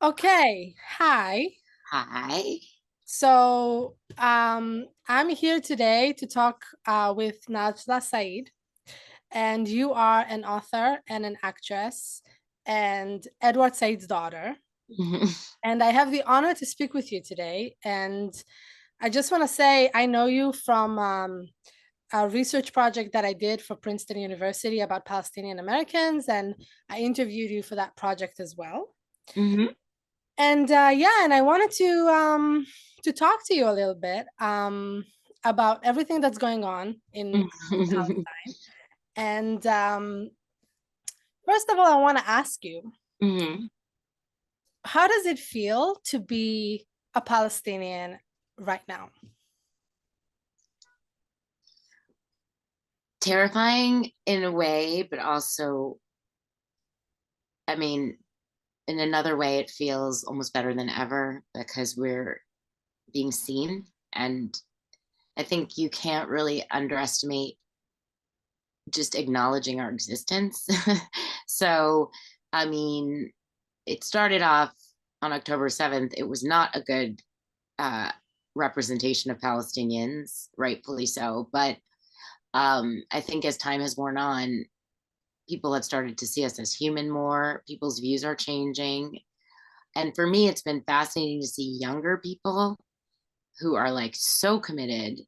Okay, hi. Hi. I'm here today to talk with Najla Said, and you are an author and an actress and Edward Said's daughter. And I have the honor to speak with you today. And I just want to say I know you from a research project that I did for Princeton University about Palestinian Americans, and I interviewed you for that project as well. hmm And yeah, and I wanted to talk to you a little bit about everything that's going on in Palestine. And first of all, I want to ask you, hmm how does it feel to be a Palestinian right now? Terrifying in a way, but also, I mean, in another way, it feels almost better than ever because we're being seen. And I think you can't really underestimate just acknowledging our existence. So, I mean, it started off on October 7th. It was not a good uh, representation of Palestinians, rightfully so. But I think as time has worn on, people have started to see us as human more. People's views are changing. And for me, it's been fascinating to see younger people who are like so committed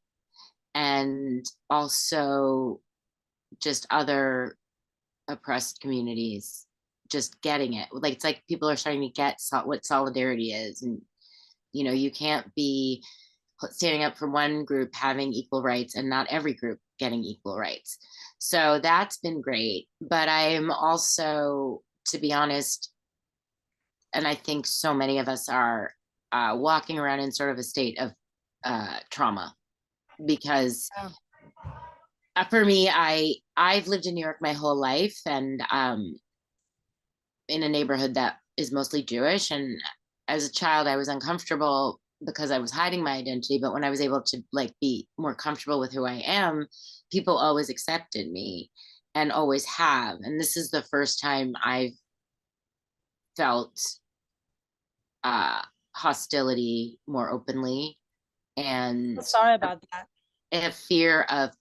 and also just other oppressed communities just getting it. Like it's like people are starting to get what solidarity is. And, you can't be standing up for one group having equal rights and not every group getting equal rights. So that's been great. But I'm also, to be honest, and I think so many of us are walking around in sort of a state of trauma because Yeah. for me, I've lived in New York my whole life and in a neighborhood that is mostly Jewish. And as a child, I was uncomfortable because I was hiding my identity. But when I was able to like be more comfortable with who I am, people always accepted me and always have. And this is the first time I've felt uh, hostility more openly So and sorry about that. a fear of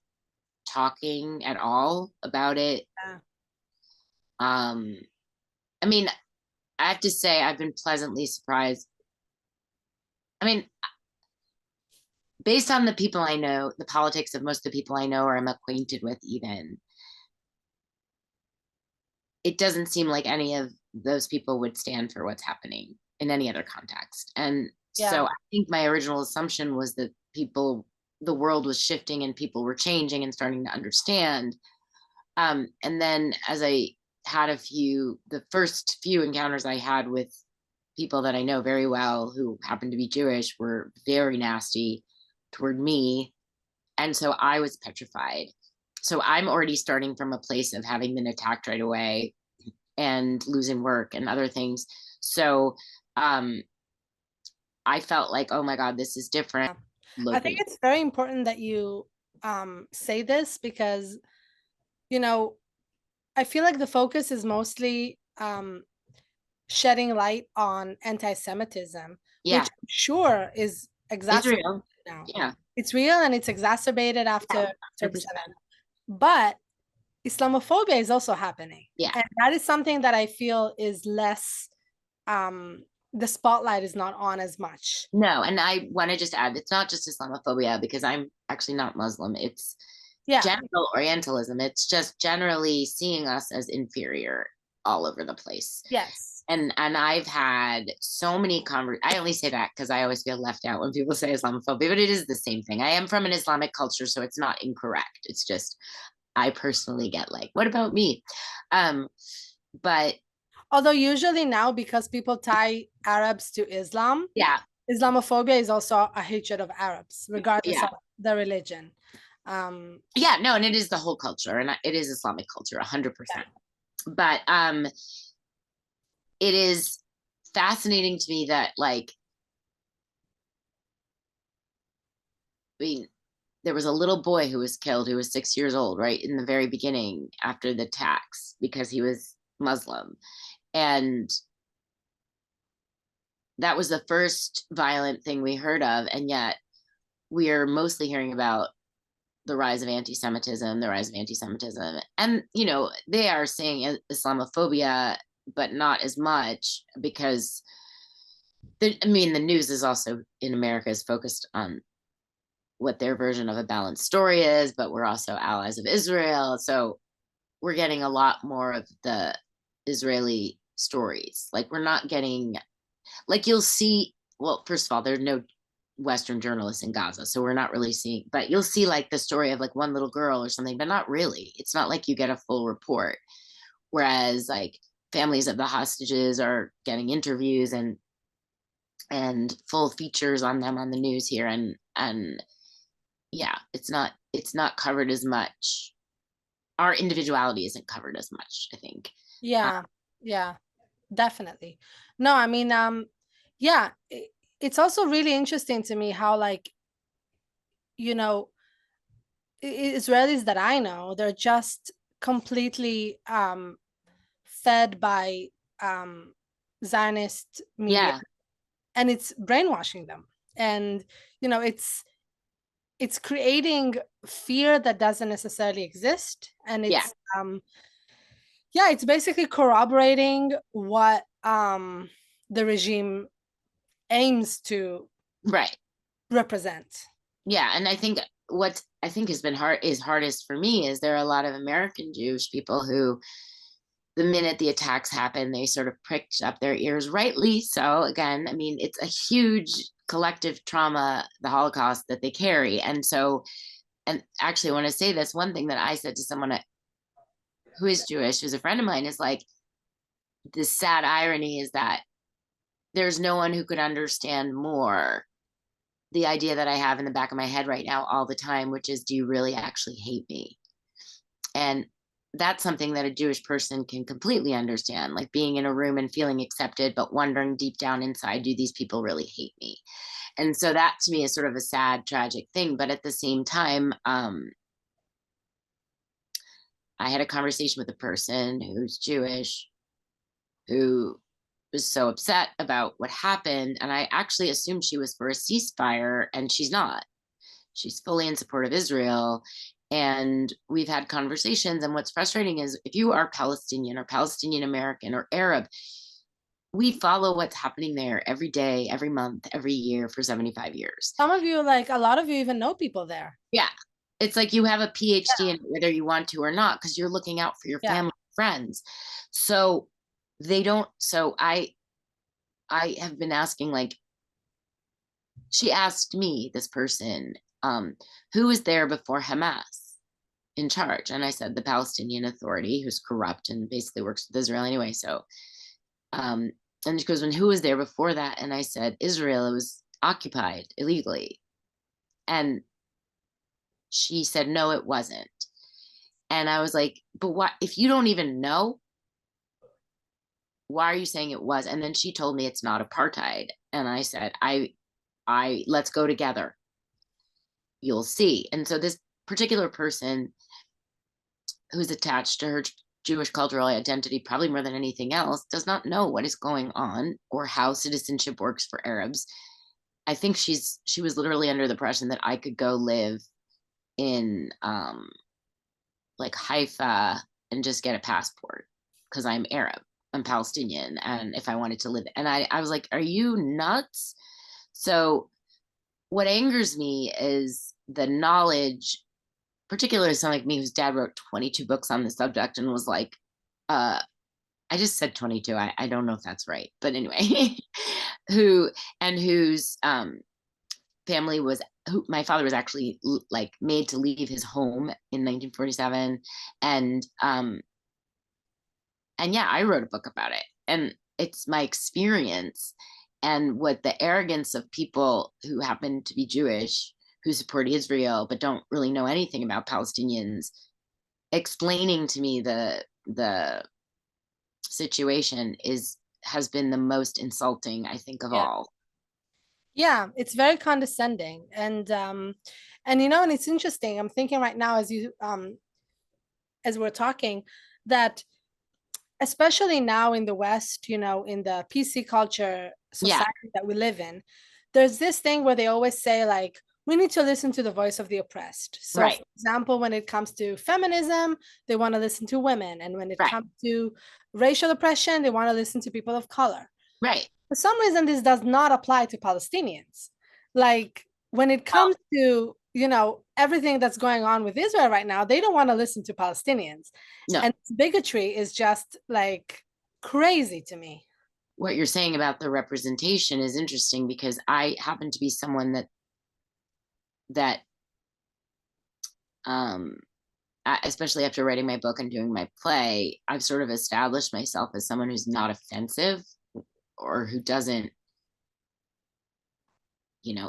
talking at all about it. Yeah. Um, I mean, I have to say, I've been pleasantly surprised. I mean, based on the people I know, the politics of most of the people I know or I'm acquainted with, even, it doesn't seem like any of those people would stand for what's happening in any other context. And Yeah. so I think my original assumption was that the world was shifting and people were changing and starting to understand. And then as I had the first few encounters I had with people that I know very well who happened to be Jewish were very nasty toward me. And so I was petrified. So I'm already starting from a place of having been attacked right away and losing work and other things. So um, I felt like, oh my God, this is different I think locally. it's very important that you say this because, you know, I feel like the focus is mostly shedding light on anti-Semitism, which Yeah, I'm sure is exacerbated Israel. now. Yeah, It's real and it's exacerbated yeah, after after the 7th. 100%. But Islamophobia is also happening. Yeah. And that is something that I feel is less the spotlight is not on as much. No, and I want to just add, it's not just Islamophobia because I'm actually not Muslim. It's Yeah. general Orientalism. It's just generally seeing us as inferior all over the place. Yes. And I've had so many I only say that because I always feel left out when people say Islamophobia, but it is the same thing. I am from an Islamic culture, so it's not incorrect. It's just I personally get like, what about me? Um, but Although usually now because people tie Arabs to Islam, yeah, Islamophobia is also a hatred of Arabs, regardless yeah, of the religion. Um, yeah. No, and it is the whole culture, and it is Islamic culture, 100%. But it is fascinating to me that like, I mean, there was a little boy who was killed who was 6 years old, right in the very beginning after the attacks, because he was Muslim. And, that was the first violent thing we heard of, and yet we are mostly hearing about the rise of anti-Semitism, and they are saying Islamophobia, but not as much, because the news is also in America is focused on what their version of a balanced story is, but we're also allies of Israel, so we're getting a lot more of the Israeli stories. Like, we're not getting, like, you'll see, well, first of all, there's no Western journalists in Gaza, so we're not really seeing, but you'll see like the story of like one little girl or something, but not really. It's not like you get a full report. Whereas like families of the hostages are getting interviews and full features on them on the news here, and yeah, it's not covered as much. Our individuality isn't covered as much, I think. Yeah, yeah, definitely. No, I mean, yeah, it's also really interesting to me how, like, you know, Israelis that I know, they're just completely fed by Zionist media, Yeah, and it's brainwashing them. And you know, it's creating fear that doesn't necessarily exist, and yeah, it's yeah, it's basically corroborating what the regime aims to right. represent. Yeah, and I think what I think has been hardest for me is there are a lot of American Jewish people who, the minute the attacks happened, they sort of pricked up their ears, rightly so. Again, it's a huge collective trauma, the Holocaust, that they carry. And so, and actually, I want to say this one thing that I said to someone who is Jewish, who's a friend of mine, is like, the sad irony is that there's no one who could understand more the idea that I have in the back of my head right now all the time, which is, do you really actually hate me? And that's something that a Jewish person can completely understand, like being in a room and feeling accepted, but wondering deep down inside, do these people really hate me? And so that to me is sort of a sad, tragic thing. But at the same time, I had a conversation with a person who's Jewish who was so upset about what happened. And I actually assumed she was for a ceasefire, and she's not. She's fully in support of Israel. And we've had conversations. And what's frustrating is, if you are Palestinian or Palestinian American or Arab, we follow what's happening there every day, every month, every year for 75 years. Some of you, like a lot of you, even know people there. Yeah. It's like you have a PhD in it, whether you want to or not, because you're looking out for your Yeah. family and friends. So they don't. So I have been asking, like, she asked me, this person, who was there before Hamas in charge? And I said, the Palestinian Authority, who's corrupt and basically works with Israel anyway. So, and she goes, "When who was there before that?" And I said, Israel. It was occupied illegally. And she said, no, it wasn't. And I was like, but what, if you don't even know, why are you saying it was? And then she told me it's not apartheid. And I said, I let's go together. You'll see. And so this particular person who's attached to her Jewish cultural identity, probably more than anything else, does not know what is going on or how citizenship works for Arabs. I think she was literally under the impression that I could go live in like Haifa and just get a passport because I'm Arab. I'm Palestinian, and if I wanted to live, and I was like, are you nuts? So what angers me is the knowledge, particularly someone like me whose dad wrote 22 books on the subject and was like, I just said 22. I don't know if that's right, but anyway, who and whose family was, who my father was actually like made to leave his home in 1947, and yeah, I wrote a book about it, and it's my experience, and what the arrogance of people who happen to be Jewish who support Israel but don't really know anything about Palestinians explaining to me the situation has been the most insulting, I think, of Yeah. all. Yeah, it's very condescending. And you know, and it's interesting. I'm thinking right now as we're talking, that especially now in the West, in the PC culture Yeah, society that we live in, there's this thing where they always say, like, we need to listen to the voice of the oppressed. So, right, for example, when it comes to feminism, they want to listen to women. And when it right, comes to racial oppression, they want to listen to people of color. right. For some reason, this does not apply to Palestinians. Like, when it Well, comes to, everything that's going on with Israel right now, they don't want to listen to Palestinians. no, And bigotry is just like crazy to me. what you're saying about the representation is interesting because I happen to be someone that um especially after writing my book and doing my play, I've sort of established myself as someone who's not offensive or who doesn't,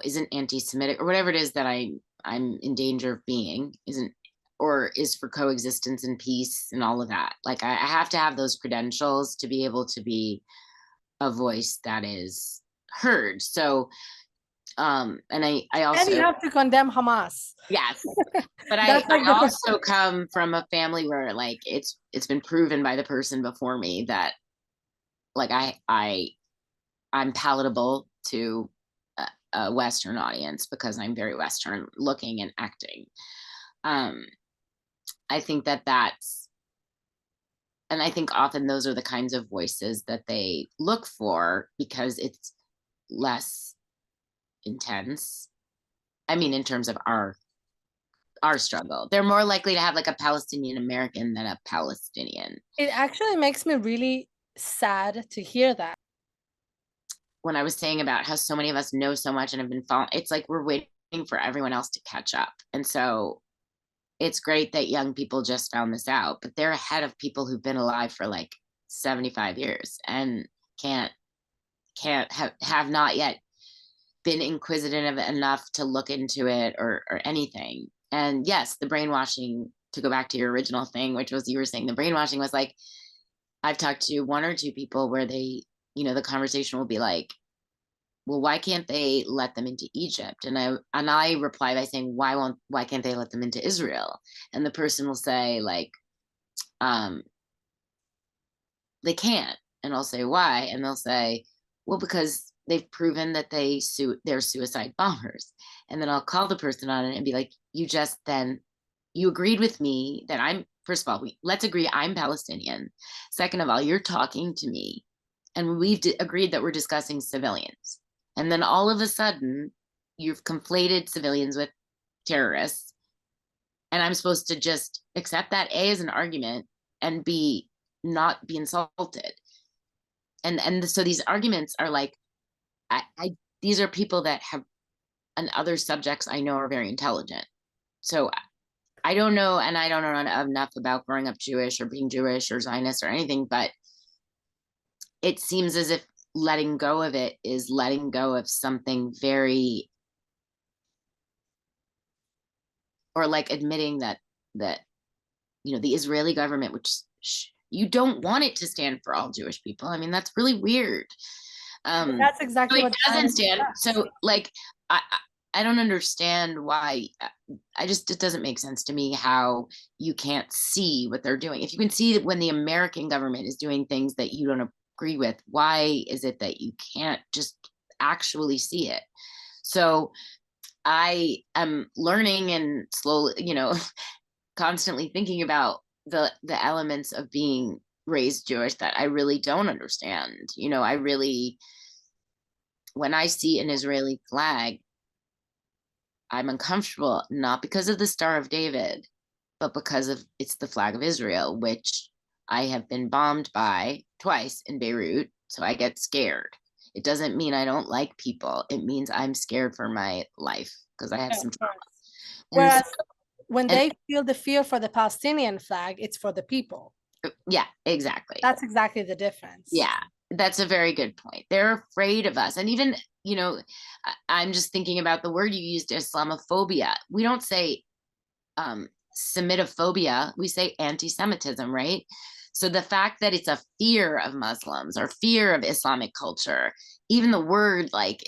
isn't anti-Semitic or whatever it is that I'm in danger of being, isn't or is for coexistence and peace and all of that. Like I have to have those credentials to be able to be a voice that is heard. So and I And you also, have to condemn Hamas. yes, but I That's like the also come from a family where like it's been proven by the person before me that like I'm palatable to a Western audience because I'm very Western looking and acting. Um, I think and I think often those are the kinds of voices that they look for because it's less intense. I mean, in terms of our struggle, they're more likely to have like a Palestinian American than a Palestinian. It actually makes me really sad to hear that. When I was saying about how so many of us know so much and have been following, it's like we're waiting for everyone else to catch up. And so it's great that young people just found this out, but they're ahead of people who've been alive for like 75 years and can't have not yet been inquisitive enough to look into it or anything. And yes, the brainwashing, to go back to your original thing, which was you were saying the brainwashing was like, I've talked to one or two people where they, the conversation will be like, well, why can't they let them into Egypt? And I reply by saying, why can't they let them into Israel? And the person will say, like, um, they can't. And I'll say, why? And they'll say, well, because they've proven that they're suicide bombers. And then I'll call the person on it and be like, you agreed with me that first of all, let's agree I'm Palestinian. Second of all, you're talking to me and we've agreed that we're discussing civilians. And then all of a sudden, you've conflated civilians with terrorists. And I'm supposed to just accept that A as an argument and B, not be insulted. And so these arguments are like, these are people that have, and other subjects I know are very intelligent. So I don't know, and I don't know enough about growing up Jewish or being Jewish or Zionist or anything, but it seems as if letting go of it is letting go of something very, or like admitting that the Israeli government, which you don't want it to stand for all Jewish people. I mean, that's really weird. That's So exactly it what doesn't Zionism stand. does. So like I don't understand why. It doesn't make sense to me how you can't see what they're doing. If you can see that when the American government is doing things that you don't agree with, why is it that you can't just actually see it? So I am learning and slowly, constantly thinking about the elements of being raised Jewish that I really don't understand. I really, when I see an Israeli flag, I'm uncomfortable, not because of the Star of David, but because of it's the flag of Israel, which I have been bombed by twice in Beirut. So I get scared. It doesn't mean I don't like people. It means I'm scared for my life because I have Yeah, some of trauma. course. And Whereas when and they feel the fear for the Palestinian flag, it's for the people. yeah, exactly. That's exactly the difference. Yeah, that's a very good point. They're afraid of us. And even, I'm just thinking about the word you used, Islamophobia. We don't say Semitophobia, we say anti-Semitism, right? So the fact that it's a fear of Muslims or fear of Islamic culture, even the word like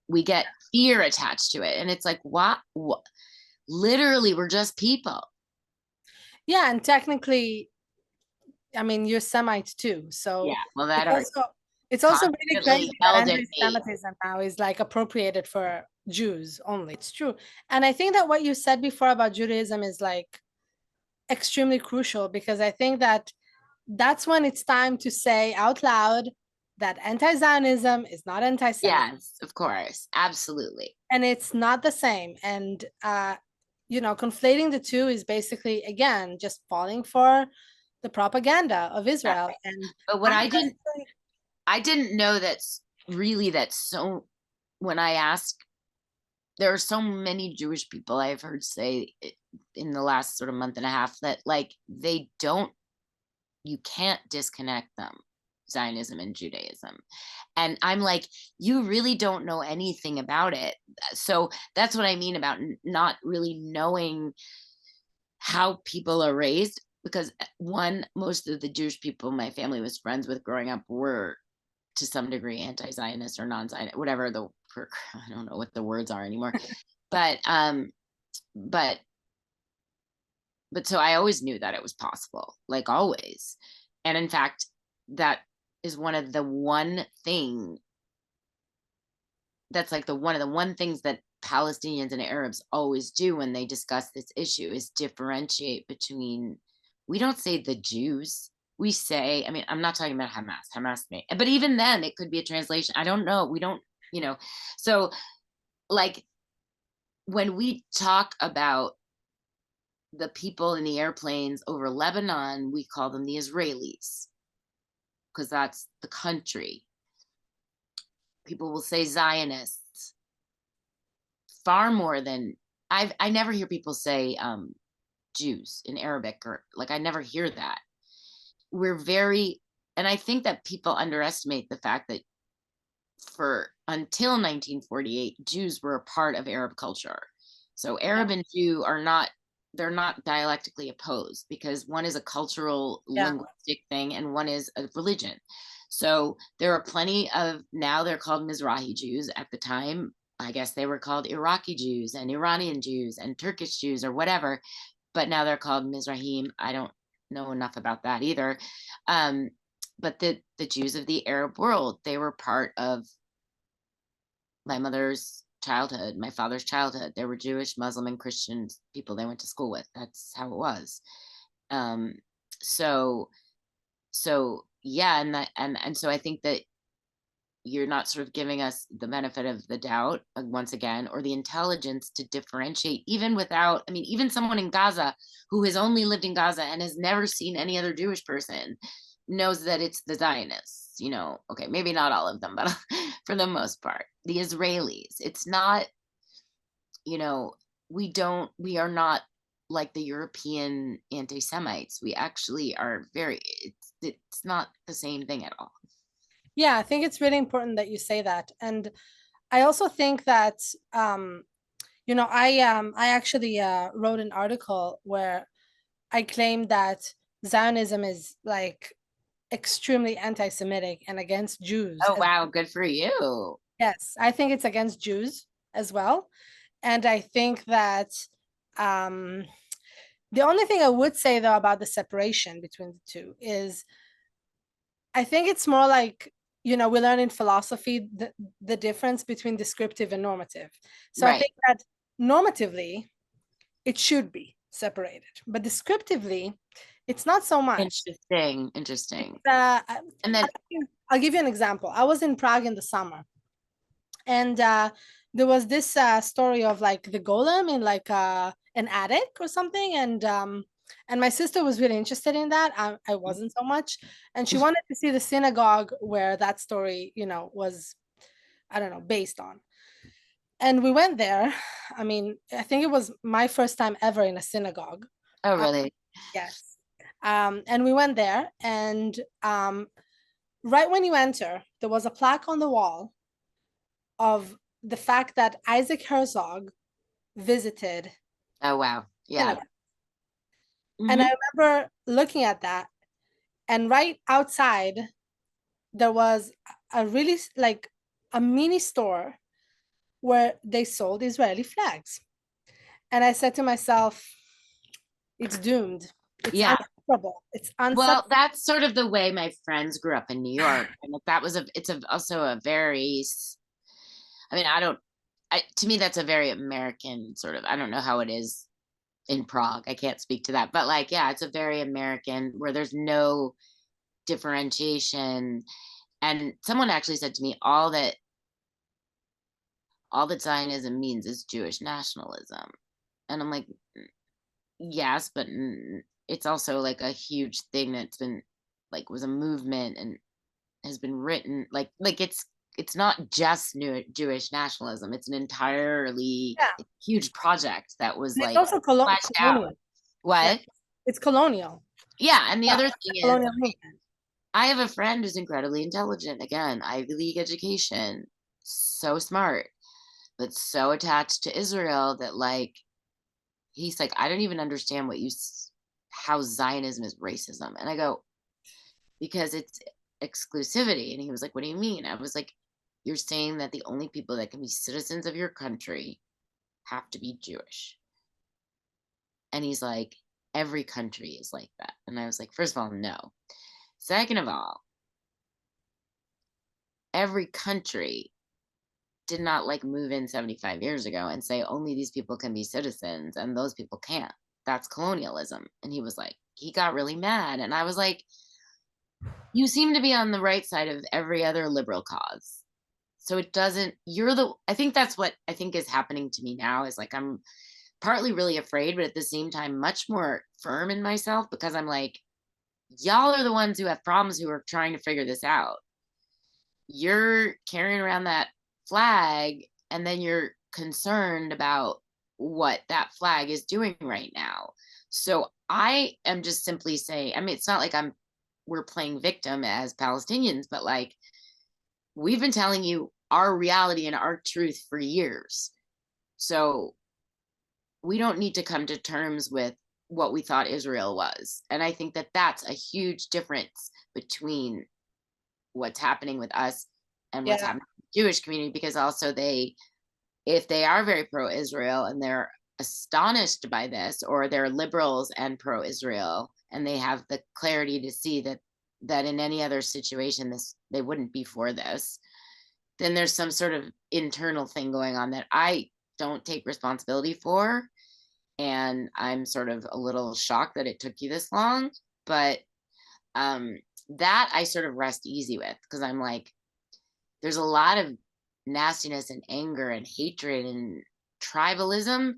we get fear attached to it. And it's like, what? Literally, we're just people. Yeah, and technically, I mean, you're Semite too, so Yeah, well, it's that are also it's also really constantly crazy that yelled at me. anti-Semitism now is like appropriated for Jews only. It's true. And I think that what you said before about Judaism is like extremely crucial, because I think that that's when it's time to say out loud that anti-Zionism is not anti-Semitic, Yes, of course, absolutely. and it's not the same. And conflating the two is basically, again, just falling for the propaganda of Israel. And But what I I didn't know that's really that's so when I ask, there are so many Jewish people I've heard say in the last sort of month and a half that like they don't, you can't disconnect them, Zionism and Judaism. And I'm like, you really don't know anything about it. So that's what I mean about not really knowing how people are raised. Because one, most of the Jewish people my family was friends with growing up were to some degree anti-Zionist or non-Zionist, whatever I don't know what the words are anymore. But but so I always knew that it was possible, like always. And in fact, that is one thing that's like one of the one things that Palestinians and Arabs always do when they discuss this issue is differentiate between, we don't say the Jews. We say, I mean, I'm not talking about Hamas may, but even then it could be a translation. I don't know. We don't, so like when we talk about the people in the airplanes over Lebanon, we call them the Israelis because that's the country. People will say Zionists far more than I never hear people say Jews in Arabic, or like I never hear that. We're very, and I think that people underestimate the fact that for until 1948, Jews were a part of Arab culture. So Arab and Jew are not, they're not dialectically opposed because one is a cultural linguistic thing and one is a religion. So there are plenty of, now they're called Mizrahi Jews. At the time, I guess they were called Iraqi Jews and Iranian Jews and Turkish Jews or whatever, but now they're called Mizrahim. I don't know enough about that either. But the Jews of the Arab world, they were part of my mother's childhood, my father's childhood. There were Jewish, Muslim, and Christian people they went to school with. That's how it was. So yeah, and so I think that you're not sort of giving us the benefit of the doubt once again, or the intelligence to differentiate, even without, I mean, even someone in Gaza who has only lived in Gaza and has never seen any other Jewish person knows that it's the Zionists, okay, maybe not all of them, but for the most part, the Israelis. It's not, we are not like the European anti-Semites. We actually are it's not the same thing at all. Yeah, I think it's really important that you say that. And I also think that I actually wrote an article where I claimed that Zionism is like extremely anti-Semitic and against Jews. Oh wow, good for you. Yes, I think it's against Jews as well. And I think that the only thing I would say though about the separation between the two is I think it's more like, we learn in philosophy the difference between descriptive and normative. So right. I think that normatively, it should be separated, but descriptively, it's not so much. Interesting. And then I'll give you an example. I was in Prague in the summer, and there was this story of like the golem in like an attic or something, and my sister was really interested in that. I wasn't so much, and she wanted to see the synagogue where that story, was, I don't know, based on. And we went there. I mean, I think it was my first time ever in a synagogue. Oh, really? Yes. And we went there, and right when you enter, there was a plaque on the wall of the fact that Isaac Herzog visited. Oh, wow. Yeah. Mm-hmm. And I remember looking at that, and right outside, there was a really like a mini store where they sold Israeli flags. And I said to myself, it's doomed. It's insufferable. It's Well, unsufferable. that's sort of the way my friends grew up in New York. And that was also a very, I mean, to me, that's a very American sort of, I don't know how it is in Prague. I can't speak to that, but like, yeah, it's a very American where there's no differentiation. And someone actually said to me, all that Zionism means is Jewish nationalism. And I'm like, yes, but it's also like a huge thing that's been like was a movement and has been written like it's not just new Jewish nationalism. It's an entirely Yeah. huge project that was And it's like also fleshed out. colonial. Yeah. What? It's colonial. Yeah, and the Yeah. other The thing is colonial movement. I have a friend who's incredibly intelligent. Again, Ivy League education, so smart, but so attached to Israel that like he's like, I don't even understand how Zionism is racism. And I go, because it's exclusivity. And he was like, what do you mean? I was like, you're saying that the only people that can be citizens of your country have to be Jewish. And he's like, every country is like that. And I was like, first of all, no. Second of all, every country did not like move in 75 years ago and say only these people can be citizens and those people can't. That's colonialism. And he was like, he got really mad. And I was like, you seem to be on the right side of every other liberal cause. So it doesn't, I think that's what I think is happening to me now is like, I'm partly really afraid, but at the same time, much more firm in myself because I'm like, y'all are the ones who have problems who are trying to figure this out. You're carrying around that flag and then you're concerned about what that flag is doing right now. So I am just simply saying, I mean, it's not like we're playing victim as Palestinians, but like we've been telling you our reality and our truth for years. So we don't need to come to terms with what we thought Israel was. And I think that that's a huge difference between what's happening with us and what's Yeah. happening with the Jewish community, because also if they are very pro-Israel and they're astonished by this, or they're liberals and pro-Israel, and they have the clarity to see that in any other situation they wouldn't be for this, then there's some sort of internal thing going on that I don't take responsibility for. And I'm sort of a little shocked that it took you this long. But that I sort of rest easy with because I'm like, there's a lot of nastiness and anger and hatred and tribalism.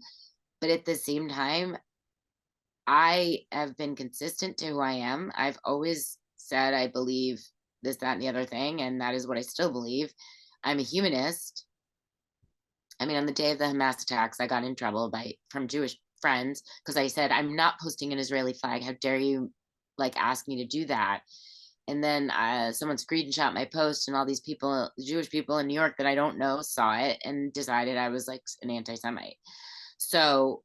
But at the same time, I have been consistent to who I am. I've always said I believe this, that, and the other thing. And that is what I still believe. I'm a humanist. I mean, on the day of the Hamas attacks, I got in trouble from Jewish friends because I said, I'm not posting an Israeli flag. How dare you like ask me to do that? And then someone screenshot my post, and all these people, Jewish people in New York that I don't know, saw it and decided I was like an anti-Semite. So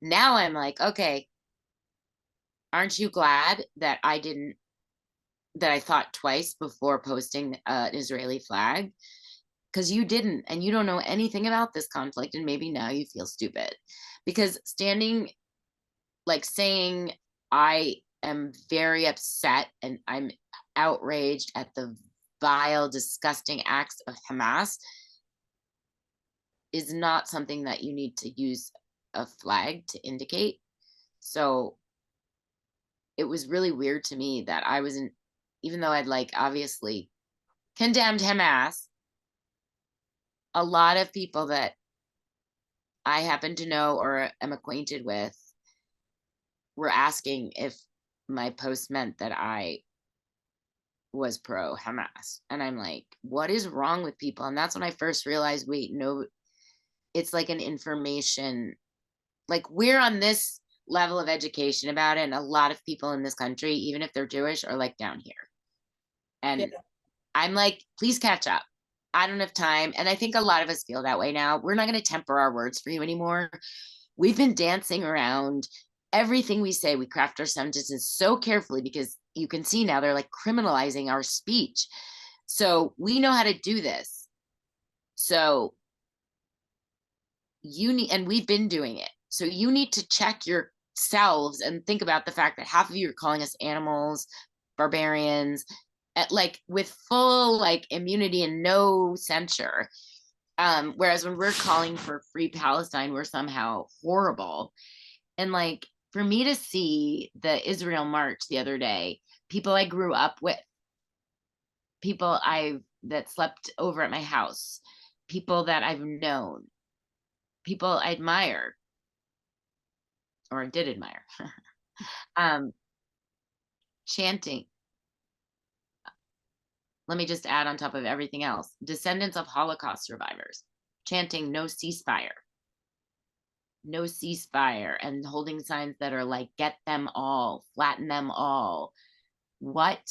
now I'm like, okay, aren't you glad that I thought twice before posting an Israeli flag? Because you didn't, and you don't know anything about this conflict, and maybe now you feel stupid. Because saying I am very upset and I'm outraged at the vile, disgusting acts of Hamas is not something that you need to use a flag to indicate. So it was really weird to me that I wasn't, even though I'd like obviously condemned Hamas, a lot of people that I happen to know or am acquainted with were asking if my post meant that I was pro Hamas. And I'm like, what is wrong with people? And that's when I first realized, wait, no, it's like an information, like we're on this level of education about it. And a lot of people in this country, even if they're Jewish, are like down here. Yeah. And I'm like, please catch up. I don't have time. And I think a lot of us feel that way now. We're not going to temper our words for you anymore. We've been dancing around everything we say. We craft our sentences so carefully because you can see now they're like criminalizing our speech. So we know how to do this. So you need, and we've been doing it. So you need to check your selves and think about the fact that half of you are calling us animals, barbarians, like with full like immunity and no censure. Whereas when we're calling for free Palestine, we're somehow horrible. And like for me to see the Israel march the other day, people I grew up with, people that slept over at my house, people that I've known, people I admire or did admire, chanting. Let me just add on top of everything else, descendants of Holocaust survivors chanting no ceasefire, no ceasefire, and holding signs that are like, get them all, flatten them all. What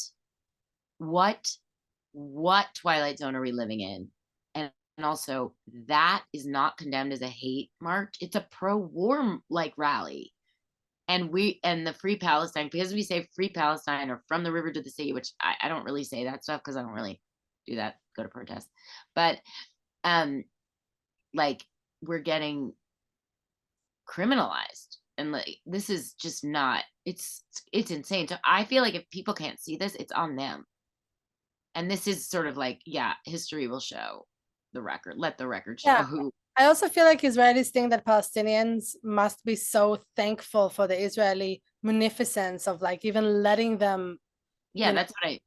Twilight Zone are we living in? And also, that is not condemned as a hate march. It's a pro-war like rally. And the Free Palestine, because we say Free Palestine or from the river to the sea, which I don't really say that stuff because I don't really do that, go to protests. But like we're getting criminalized. And like this is just not, it's insane. So I feel like if people can't see this, it's on them. And this is sort of like, yeah, history will show the record. Let the record show who. I also feel like Israelis think that Palestinians must be so thankful for the Israeli munificence of like even letting them. Yeah, that's what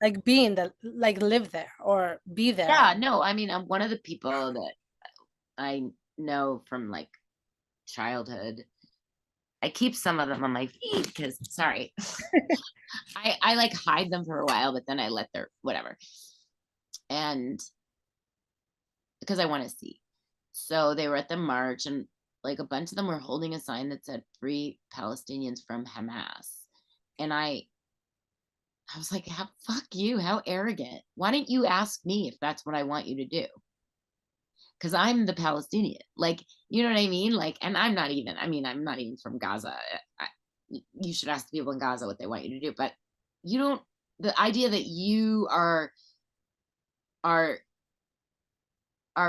like be in the like live there or be there. Yeah, no, I mean, I'm one of the people that I know from like childhood. I keep some of them on my feed because sorry. I like hide them for a while, but then I let their whatever. And because I want to see. So they were at the march and like a bunch of them were holding a sign that said free Palestinians from Hamas. And I was like, fuck you, how arrogant. Why didn't you ask me if that's what I want you to do? Because I'm the Palestinian. Like, you know what I mean? Like, and I'm not even from Gaza. You should ask the people in Gaza what they want you to do. But you don't, the idea that you are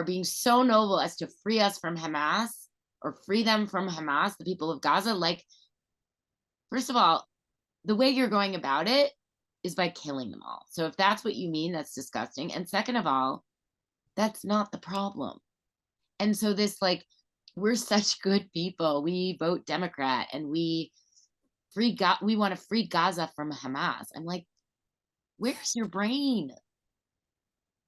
being so noble as to free us from Hamas or free them from Hamas, the people of Gaza, like, first of all, the way you're going about it is by killing them all. So if that's what you mean, that's disgusting. And second of all, that's not the problem. And so this, like, we're such good people. We vote Democrat and we want to free Gaza from Hamas. I'm like, where's your brain?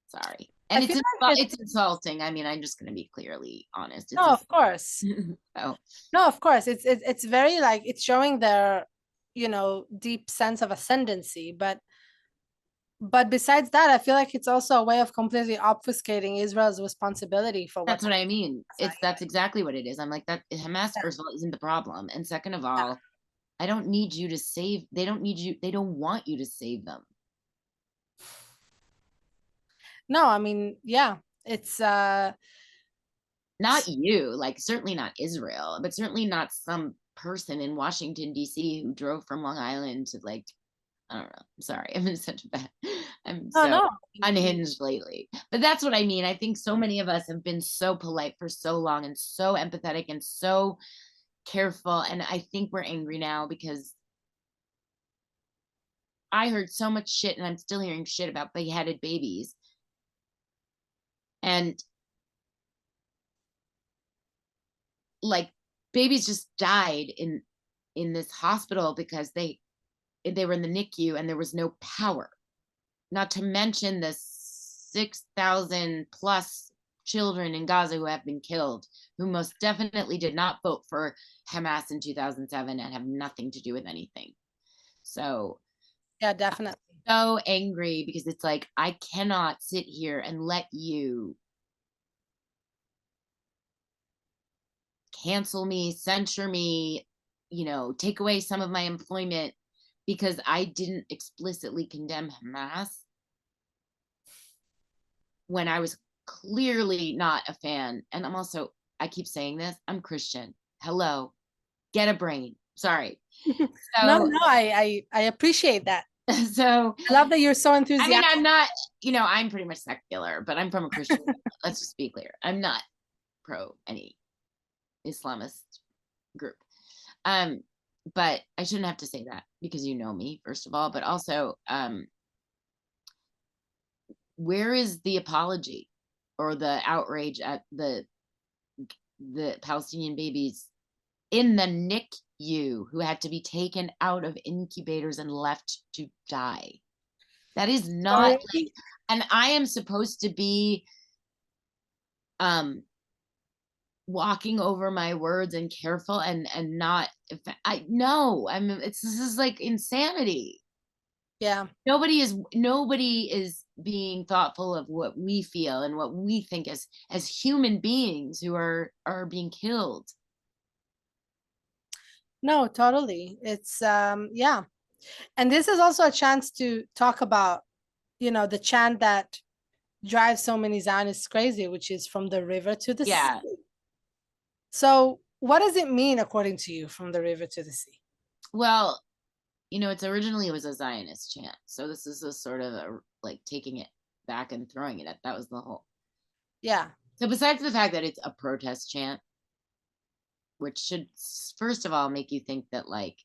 Sorry. And it's insulting. I mean, I'm just going to be clearly honest. No, of course. Oh. No, of course. It's very like it's showing their, deep sense of ascendancy. But besides that, I feel like it's also a way of completely obfuscating Israel's responsibility for that's what I mean. That's exactly what it is. I'm like, that Hamas, first of all, isn't the problem. And second of all, I don't need you to save. They don't need you. They don't want you to save them. No, I mean, yeah, it's not you, like certainly not Israel, but certainly not some person in Washington, D.C. who drove from Long Island to like, I don't know. I'm sorry. I'm in such a bad, I'm so unhinged lately. But that's what I mean. I think so many of us have been so polite for so long and so empathetic and so careful. And I think we're angry now because I heard so much shit and I'm still hearing shit about beheaded babies. And like babies just died in this hospital because they were in the NICU and there was no power. Not to mention the 6,000 plus children in Gaza who have been killed, who most definitely did not vote for Hamas in 2007 and have nothing to do with anything. So yeah, definitely. I'm so angry because it's like, I cannot sit here and let you cancel me, censure me, take away some of my employment because I didn't explicitly condemn Hamas when I was clearly not a fan. And I keep saying this, I'm Christian. Hello, get a brain. Sorry. No, I appreciate that. So I love that you're so enthusiastic. I mean, I'm not, I'm pretty much secular, but I'm from a Christian. Let's just be clear. I'm not pro any Islamist group. But I shouldn't have to say that because you know me, first of all, but also, where is the apology or the outrage at the Palestinian babies in the NICU who had to be taken out of incubators and left to die? That is not like, and I am supposed to be walking over my words and careful and not, if I know this is like insanity. Yeah. Nobody is being thoughtful of what we feel and what we think as human beings who are being killed. No, totally. It's yeah. And this is also a chance to talk about, the chant that drives so many Zionists crazy, which is from the river to the Yeah. sea. So, what does it mean according to you, from the river to the sea? Well, it's originally it was a Zionist chant. So this is a sort of like taking it back and throwing it at, that was the whole. Yeah. So besides the fact that it's a protest chant, which should first of all make you think that like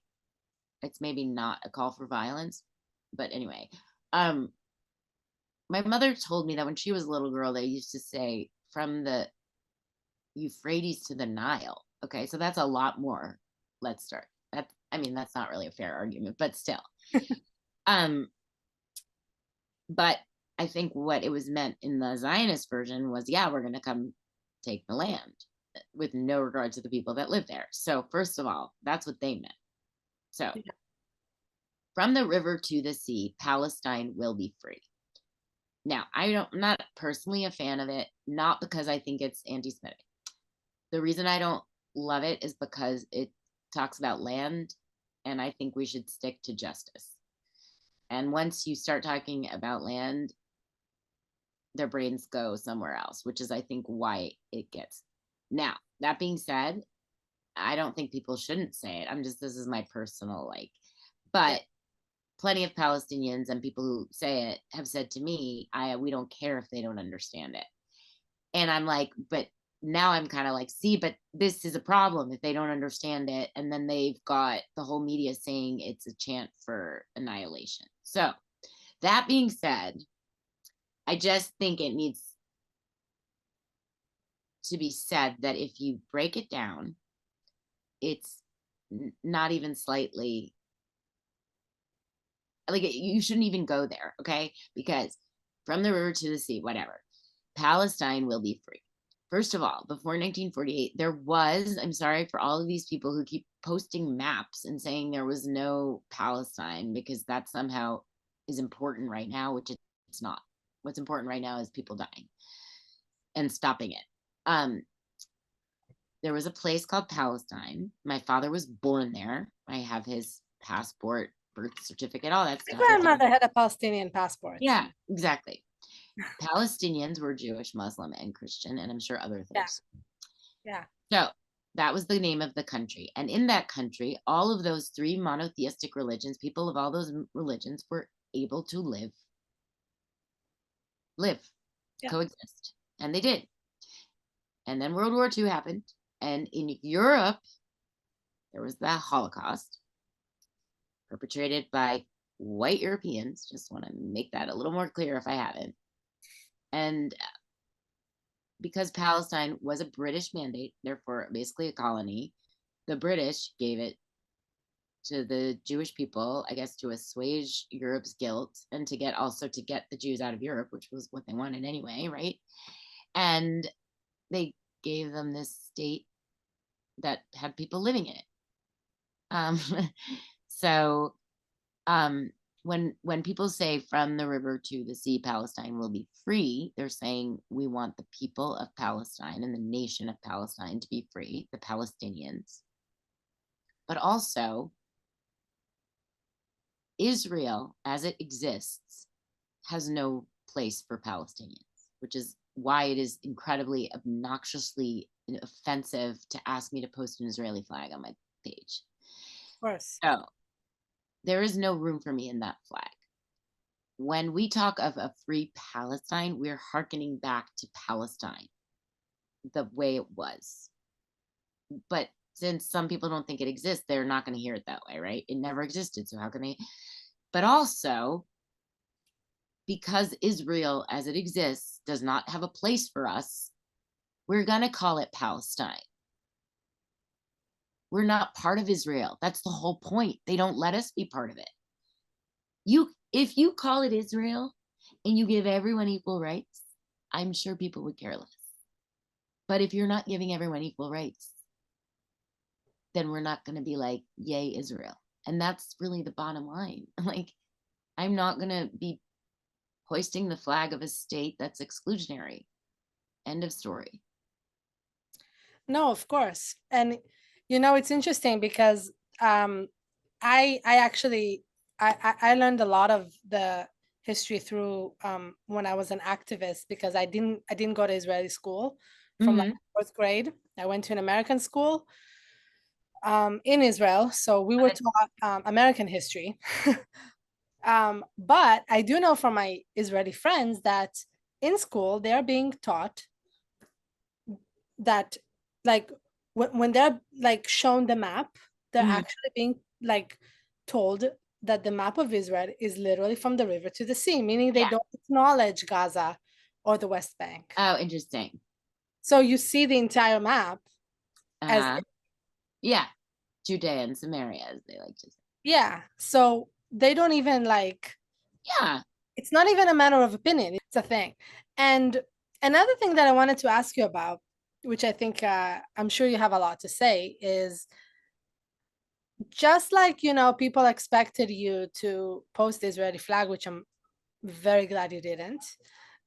it's maybe not a call for violence, but anyway, my mother told me that when she was a little girl they used to say from the Euphrates to the Nile. Okay, so that's a lot more. Let's start. That's not really a fair argument, but still. um but I think what it was meant in the Zionist version was, yeah, we're going to come take the land with no regard to the people that live there. So first of all, that's what they meant. So Yeah. from the river to the sea, Palestine will be free. Now, I'm not personally a fan of it, not because I think it's anti-Semitic. The reason I don't love it is because it talks about land, and I think we should stick to justice. And once you start talking about land, their brains go somewhere else, which is, I think, why it gets. Now, that being said, I don't think people shouldn't say it. This is my personal like, Yeah. but plenty of Palestinians and people who say it have said to me, we don't care if they don't understand it. And I'm like, but now I'm kind of like, see, but this is a problem if they don't understand it. And then they've got the whole media saying it's a chant for annihilation. So that being said, I just think it needs to be said that if you break it down, it's not even slightly like you shouldn't even go there, okay? Because from the river to the sea, whatever, Palestine will be free. First of all, before 1948, there was, I'm sorry for all of these people who keep posting maps and saying there was no Palestine because that somehow is important right now, which it's not. What's important right now is people dying and stopping it. There was a place called Palestine. My father was born there. I have his passport, birth certificate, all that My stuff. grandmother had a Palestinian passport. Yeah, exactly. Palestinians were Jewish, Muslim, and Christian, and I'm sure other Yeah. things. Yeah. So that was the name of the country. And in that country, all of those three monotheistic religions, people of all those religions were able to live, Yeah. coexist. And they did. And then World War II happened. And in Europe, there was the Holocaust perpetrated by white Europeans. Just want to make that a little more clear if I haven't. And because Palestine was a British mandate, therefore basically a colony, the British gave it to the Jewish people, I guess, to assuage Europe's guilt and to get the Jews out of Europe, which was what they wanted anyway, right? And they gave them this state that had people living in it. Um, so when people say from the river to the sea, Palestine will be free, they're saying we want the people of Palestine and the nation of Palestine to be free, the Palestinians, but also Israel as it exists has no place for Palestinians, which is why it is incredibly obnoxiously offensive to ask me to post an Israeli flag on my page. Of course. So there is no room for me in that flag. When we talk of a free Palestine, we're hearkening back to Palestine the way it was. But since some people don't think it exists, they're not going to hear it that way, right? It never existed, so how can they? But also, because Israel as it exists does not have a place for us, we're going to call it Palestine. We're not part of Israel. That's the whole point. They don't let us be part of it. If you call it Israel and you give everyone equal rights, I'm sure people would care less. But if you're not giving everyone equal rights, then we're not going to be like, yay, Israel. And that's really the bottom line. Like, I'm not going to be hoisting the flag of a state that's exclusionary. End of story. No, of course. And it's interesting because I actually I learned a lot of the history through when I was an activist, because I didn't go to Israeli school from like Mm-hmm. fourth grade. I went to an American school in Israel, so we were taught American history. But I do know from my Israeli friends that in school they're being taught that, like, when they're like shown the map, they're Mm-hmm. actually being like told that the map of Israel is literally from the river to the sea, meaning they Yeah. don't acknowledge Gaza or the West Bank. Oh, interesting. So you see the entire map as, Uh-huh. Yeah. Judea and Samaria, as they like to say. yeah. So they don't even like, Yeah. it's not even a matter of opinion, it's a thing. And another thing that I wanted to ask you about, which I think I'm sure you have a lot to say, is just like people expected you to post the Israeli flag, which I'm very glad you didn't.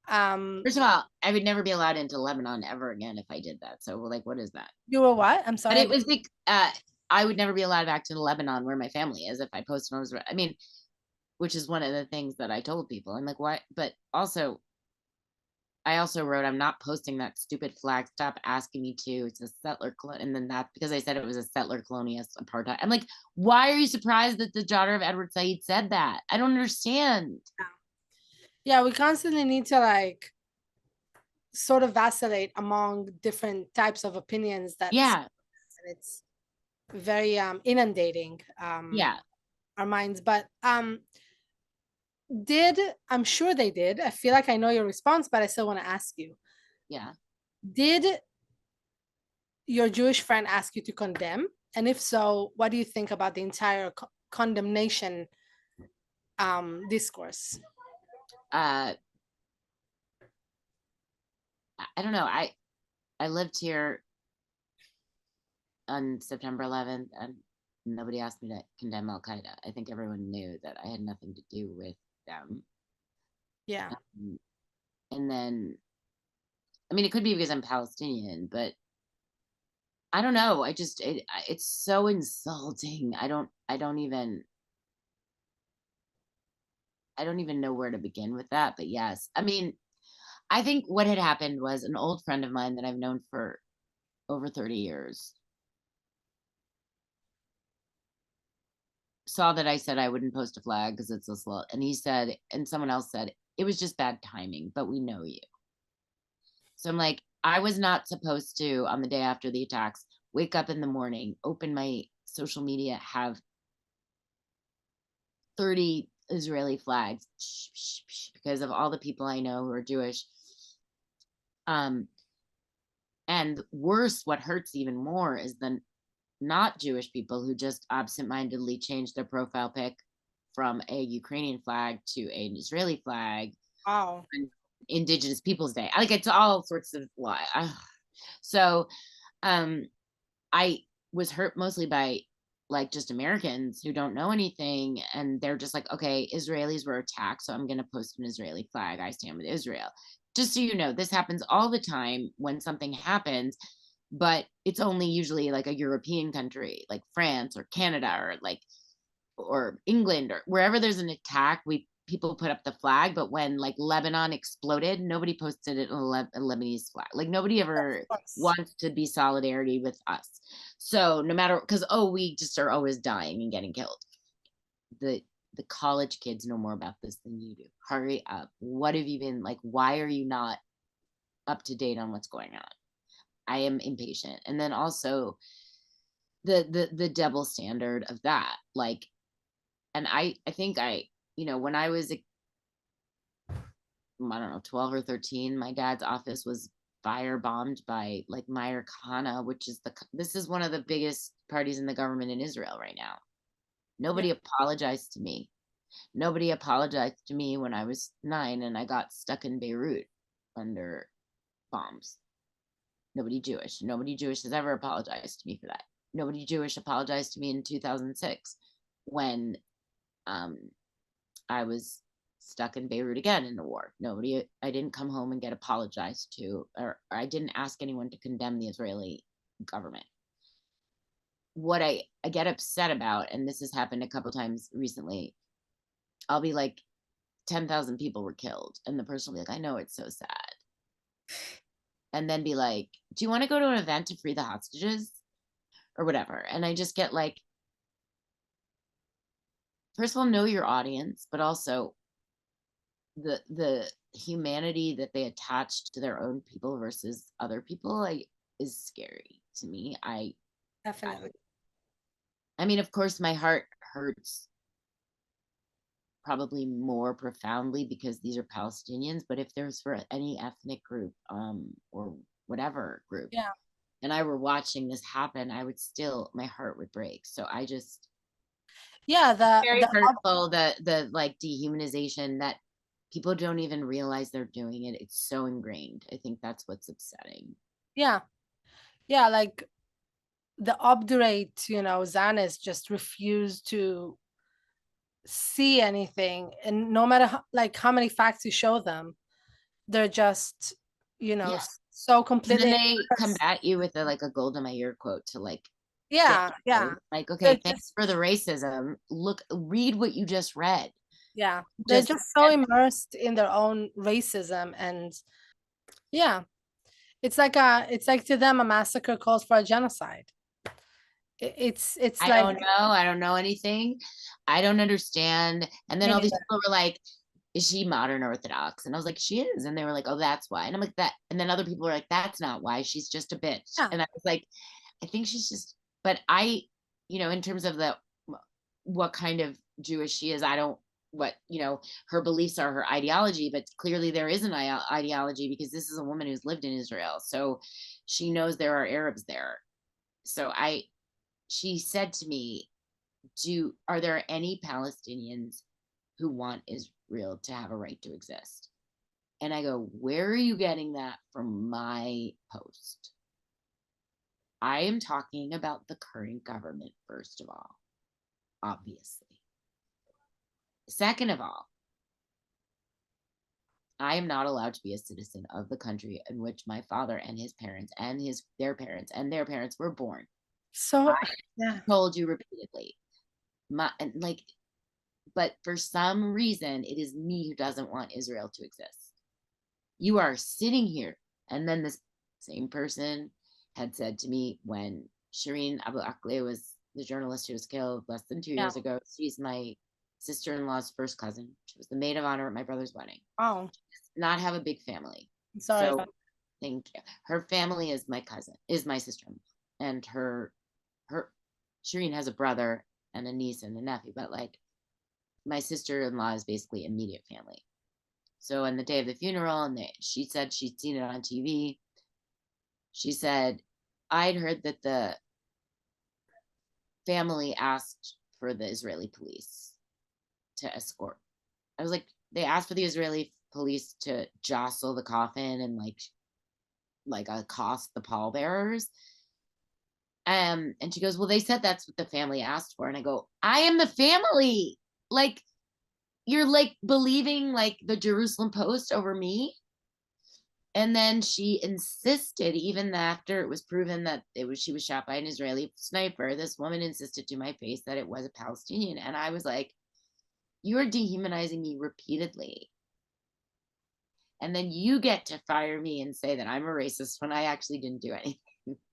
First of all, I would never be allowed into Lebanon ever again if I did that. So, like, what is that? You were what? I'm But sorry. it was like, I would never be allowed back to Lebanon where my family is if I posted on Israel. I mean, which is one of the things that I told people. I'm like, why? But also, I also wrote, I'm not posting that stupid flag. Stop asking me to. It's a settler, and then that because I said it was a settler colonialist apartheid. I'm like, why are you surprised that the daughter of Edward Said said that? I don't understand. Yeah, we constantly need to like sort of vacillate among different types of opinions that, Yeah, and it's very inundating yeah, our minds. But did I'm sure they did. I feel like I know your response, but I still want to ask you. yeah. Did your Jewish friend ask you to condemn? And if so, what do you think about the entire condemnation discourse? Uh, I don't know. I lived here on September 11th, and nobody asked me to condemn Al Qaeda. I think everyone knew that I had nothing to do with them. Yeah. Um, and then, I mean, it could be because I'm Palestinian, but I don't know. It's so insulting. I don't even know where to begin with that. But yes, I mean, I think what had happened was an old friend of mine that I've known for over 30 years saw that I said I wouldn't post a flag because it's a slow. And he said, and someone else said, it was just bad timing, but we know you. So I'm like, I was not supposed to, on the day after the attacks, wake up in the morning, open my social media, have 30 Israeli flags because of all the people I know who are Jewish. And worse, what hurts even more is the not Jewish people who just absentmindedly change their profile pic from a Ukrainian flag to an Israeli flag Wow. on Indigenous Peoples Day. Like it's all sorts of lie. So I was hurt mostly by like just Americans who don't know anything, and they're just like, okay, Israelis were attacked, so I'm going to post an Israeli flag. I stand with Israel. Just so you know, this happens all the time when something happens, but it's only usually like a European country like France or Canada or England or wherever there's an attack, we people put up the flag. But when like Lebanon exploded, nobody posted it on a Lebanese flag. Like nobody ever Of course. wants to be solidarity with us. So no matter because we just are always dying and getting killed. The the college kids know more about this than you do. Hurry up. What have you been like? Why are you not up to date on what's going on? I am impatient. And then also the double standard of that. Like, and I think when I was, I don't know, 12 or 13, my dad's office was firebombed by like Meir Kahane, which is this is one of the biggest parties in the government in Israel right now. Yeah. Nobody apologized to me. Nobody apologized to me when I was 9 and I got stuck in Beirut under bombs. Nobody Jewish has ever apologized to me for that. Nobody Jewish apologized to me in 2006 when I was stuck in Beirut again in the war. I didn't come home and get apologized to, or I didn't ask anyone to condemn the Israeli government. What I get upset about, and this has happened a couple times recently, I'll be like, 10,000 people were killed. And the person will be like, I know, it's so sad. And then be like, do you want to go to an event to free the hostages? Or whatever. And I just get like, first of all, know your audience, but also the humanity that they attach to their own people versus other people is scary to me. Definitely. I mean, of course, my heart hurts probably more profoundly because these are Palestinians, but if there's for any ethnic group or whatever group, Yeah. and I were watching this happen, my heart would break. So I just, Yeah, very hurtful, the like dehumanization that people don't even realize they're doing it. It's so ingrained. I think that's what's upsetting. yeah. Yeah, like the obdurate, Zionists just refuse to see anything, and no matter how many facts you show them, they're just, Yeah. so And then completely they immersed. combat you with a like a Golda Meir quote to like get Yeah, you, yeah. like, They're okay, thanks just for the racism. Look, read what you just read. yeah, they're Just just so immersed in their own racism, and yeah, it's like to them a massacre calls for a genocide. It's I like don't know. I don't know anything. I don't understand. And then me all these neither. people were like, is she modern Orthodox? And I was like, she is. And they were like, oh, that's why. And I'm like, that. And then other people were like, that's not why. She's just a bitch. Yeah, And I was like, I think she's just, but in terms of what kind of Jewish she is, I don't, her beliefs are her ideology, but clearly there is an ideology because this is a woman who's lived in Israel. So she knows there are Arabs there. So she said to me, are there any Palestinians who want Israel to have a right to exist? And I go, where are you getting that from my post? I am talking about the current government, first of all, obviously. Second of all, I am not allowed to be a citizen of the country in which my father and his parents and their parents and their parents were born. so I yeah, told you repeatedly. Like, but for some reason, it is me who doesn't want Israel to exist. You are sitting here. And then this same person had said to me when Shireen Abu Akleh was the journalist who was killed less than 2 years yeah. ago. She's my sister-in-law's first cousin. She was the maid of honor at my brother's wedding. Oh, Not have a big family. I'm sorry. So thank you. Her family is my sister-in-law. And her Shireen has a brother and a niece and a nephew, but like my sister-in-law is basically immediate family. So on the day of the funeral, and she said she'd seen it on TV. She said, I'd heard that the family asked for the Israeli police to escort. I was like, they asked for the Israeli police to jostle the coffin and like accost the pallbearers. And she goes, well, they said that's what the family asked for. And I go, I am the family. Like, you're like believing like the Jerusalem Post over me. And then she insisted, even after it was proven that she was shot by an Israeli sniper, this woman insisted to my face that it was a Palestinian. And I was like, you are dehumanizing me repeatedly. And then you get to fire me and say that I'm a racist when I actually didn't do anything.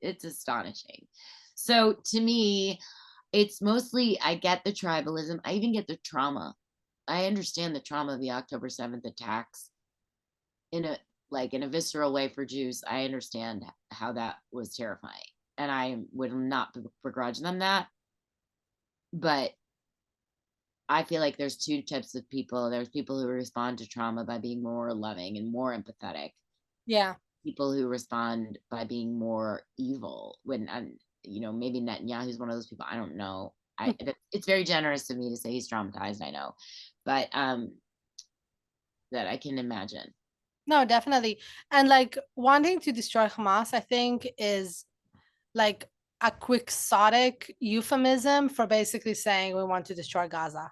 It's astonishing. So to me, it's mostly, I get the tribalism. I even get the trauma. I understand the trauma of the October 7th attacks in a visceral way for Jews. I understand how that was terrifying. and I would not begrudge them that. But I feel like there's two types of people. There's people who respond to trauma by being more loving and more empathetic. Yeah. People who respond by being more evil. When maybe Netanyahu's one of those people. I don't know. It's very generous of me to say he's traumatized. I know, but that I can imagine. No, definitely. And like wanting to destroy Hamas, I think is like a quixotic euphemism for basically saying we want to destroy Gaza.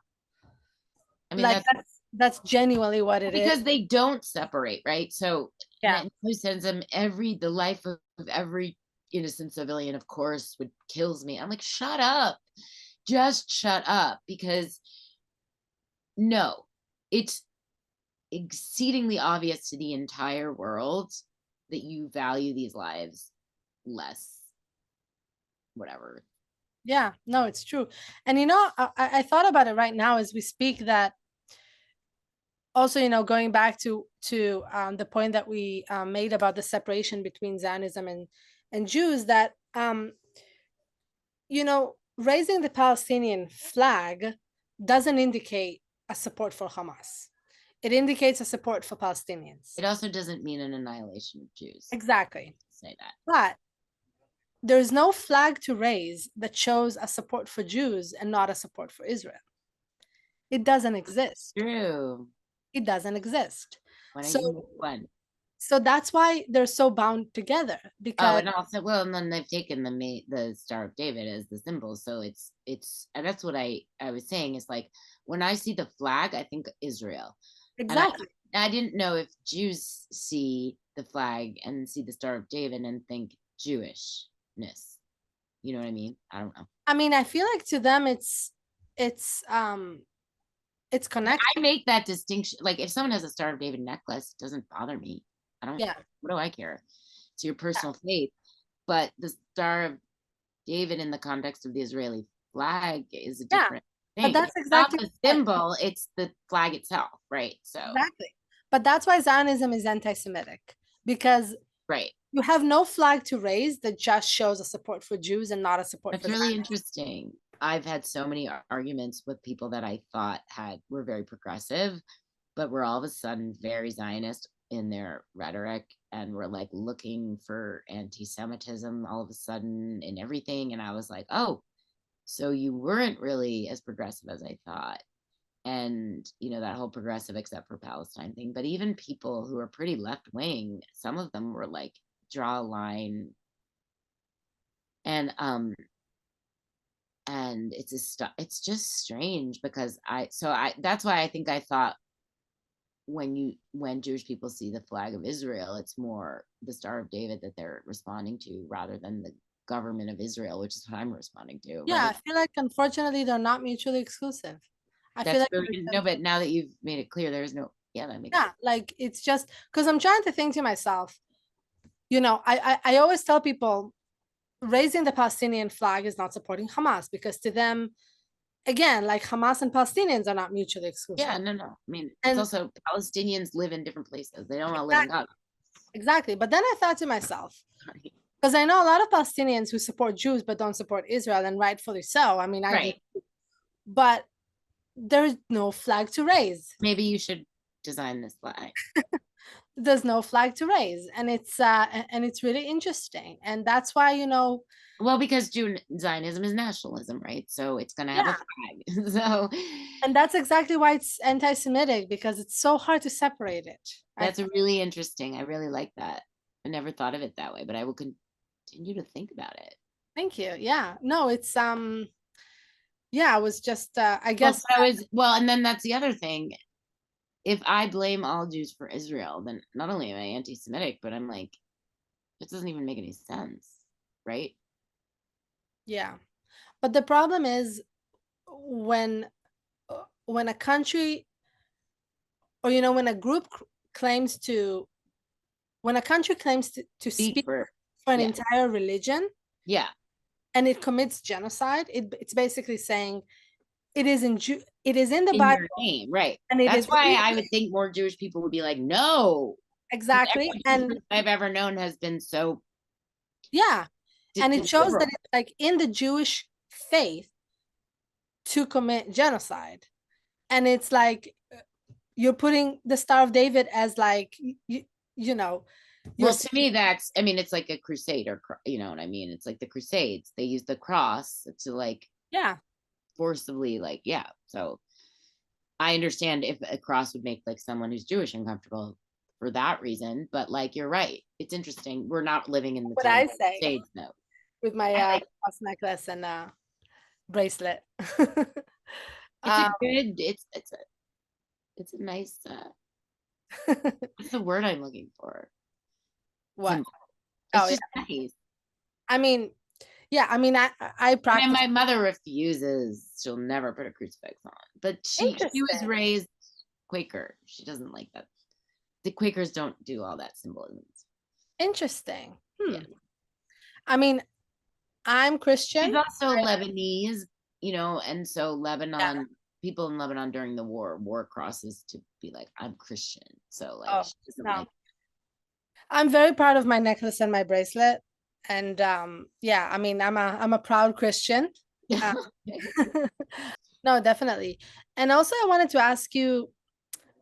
I mean, Like that's genuinely what it is. because they don't separate, right? So Yeah. Netanyahu sends them the life of every innocent civilian, of course, would kills me. I'm like, shut up. Just shut up. Because no, it's exceedingly obvious to the entire world that you value these lives less, whatever. Yeah, no, it's true. And I thought about it right now as we speak that also, going back to the point that we made about the separation between Zionism and Jews, that raising the Palestinian flag doesn't indicate a support for Hamas. It indicates a support for Palestinians. It also doesn't mean an annihilation of Jews. Exactly. Say that. But there's no flag to raise that shows a support for Jews and not a support for Israel. It doesn't exist. True. It doesn't exist. Why don't So, you make one? so that's why they're so bound together, because and also, and then they've taken the Star of David as the symbol. So and that's what I was saying is like when I see the flag, I think Israel. exactly. And I didn't know if Jews see the flag and see the Star of David and think Jewishness. You know what I mean? I don't know. I mean, I feel like to them it's connected. I make that distinction. Like if someone has a Star of David necklace, it doesn't bother me. I don't. Yeah. What do I care? It's your personal faith. But the Star of David in the context of the Israeli flag is a different thing. But that's It's not exactly the symbol, it's the flag itself, right? So exactly. But that's why Zionism is anti-Semitic, because right. you have no flag to raise that just shows a support for Jews and not a support That's for really Zionists. interesting. I've had so many arguments with people that I thought were very progressive, but were all of a sudden very Zionist in their rhetoric and were like looking for anti-Semitism all of a sudden in everything. And I was like, oh, so you weren't really as progressive as I thought. And that whole progressive except for Palestine thing. But even people who are pretty left wing, some of them were like, draw a line. And it's just strange because that's why I think I thought when Jewish people see the flag of Israel, it's more the Star of David that they're responding to rather than the government of Israel, which is what I'm responding to. Yeah, Right? I feel like unfortunately they're not mutually exclusive. I feel That's like no, but now that you've made it clear, there's no. Yeah, that makes sense. like it's just because I'm trying to think to myself, I always tell people raising the Palestinian flag is not supporting Hamas, because to them, again, like Hamas and Palestinians are not mutually exclusive. Yeah, no. I mean, it's And also Palestinians live in different places. They don't all live in exactly, Gaza. exactly. But then I thought to myself, because I know a lot of Palestinians who support Jews but don't support Israel, and rightfully so. I mean, I do, Right. but there's no flag to raise. Maybe you should design this flag. There's no flag to raise, and it's really interesting, and that's why Well, because Zionism is nationalism, right? So it's going to have a yeah, flag. So and that's exactly why it's anti-Semitic, because it's so hard to separate it. that's really interesting. I really like that. I never thought of it that way, but I will continue to think about it. Thank you. Yeah, no, it's yeah, I was just I guess And then that's the other thing. If I blame all Jews for Israel, then not only am I anti-Semitic, but I'm like, it doesn't even make any sense, right? yeah. But the problem is when a country, or when a group claims to when a country claims to speak for an entire religion, yeah, and it commits genocide, it's basically saying it is in the in Bible, your name, right? and it That's is why I would think more Jewish people would be like, no, exactly. every And I've ever known has been so yeah, And it shows that it's like in the Jewish faith to commit genocide. And it's like you're putting the Star of David as like you know, well, to me, that's, I mean, it's like a crusade, or you know what I mean? It's like the Crusades. They use the cross to like, yeah, forcibly, like, yeah. So I understand if a cross would make like someone who's Jewish uncomfortable for that reason, but like, you're right. It's interesting. We're not living in the what time I of say Crusades, though. with my Like, cross necklace and bracelet. it's a good, it's a nice, what's the word I'm looking for? What? It's Oh yeah. just nice. I mean, yeah. I mean, I And practice. my mother refuses. She'll never put a crucifix on. But she was Interesting. raised Quaker. She doesn't like that. The Quakers don't do all that symbolism. Interesting. Yeah. I mean, I'm She's Christian. also Lebanese, you know, and so Yeah. Lebanon, people in Lebanon during the war wore crosses to be like, I'm Christian. So like Oh she doesn't no, like. I'm very proud of my necklace and my bracelet. And yeah, I mean, I'm a proud Christian. Uh, no, definitely. And also, I wanted to ask you.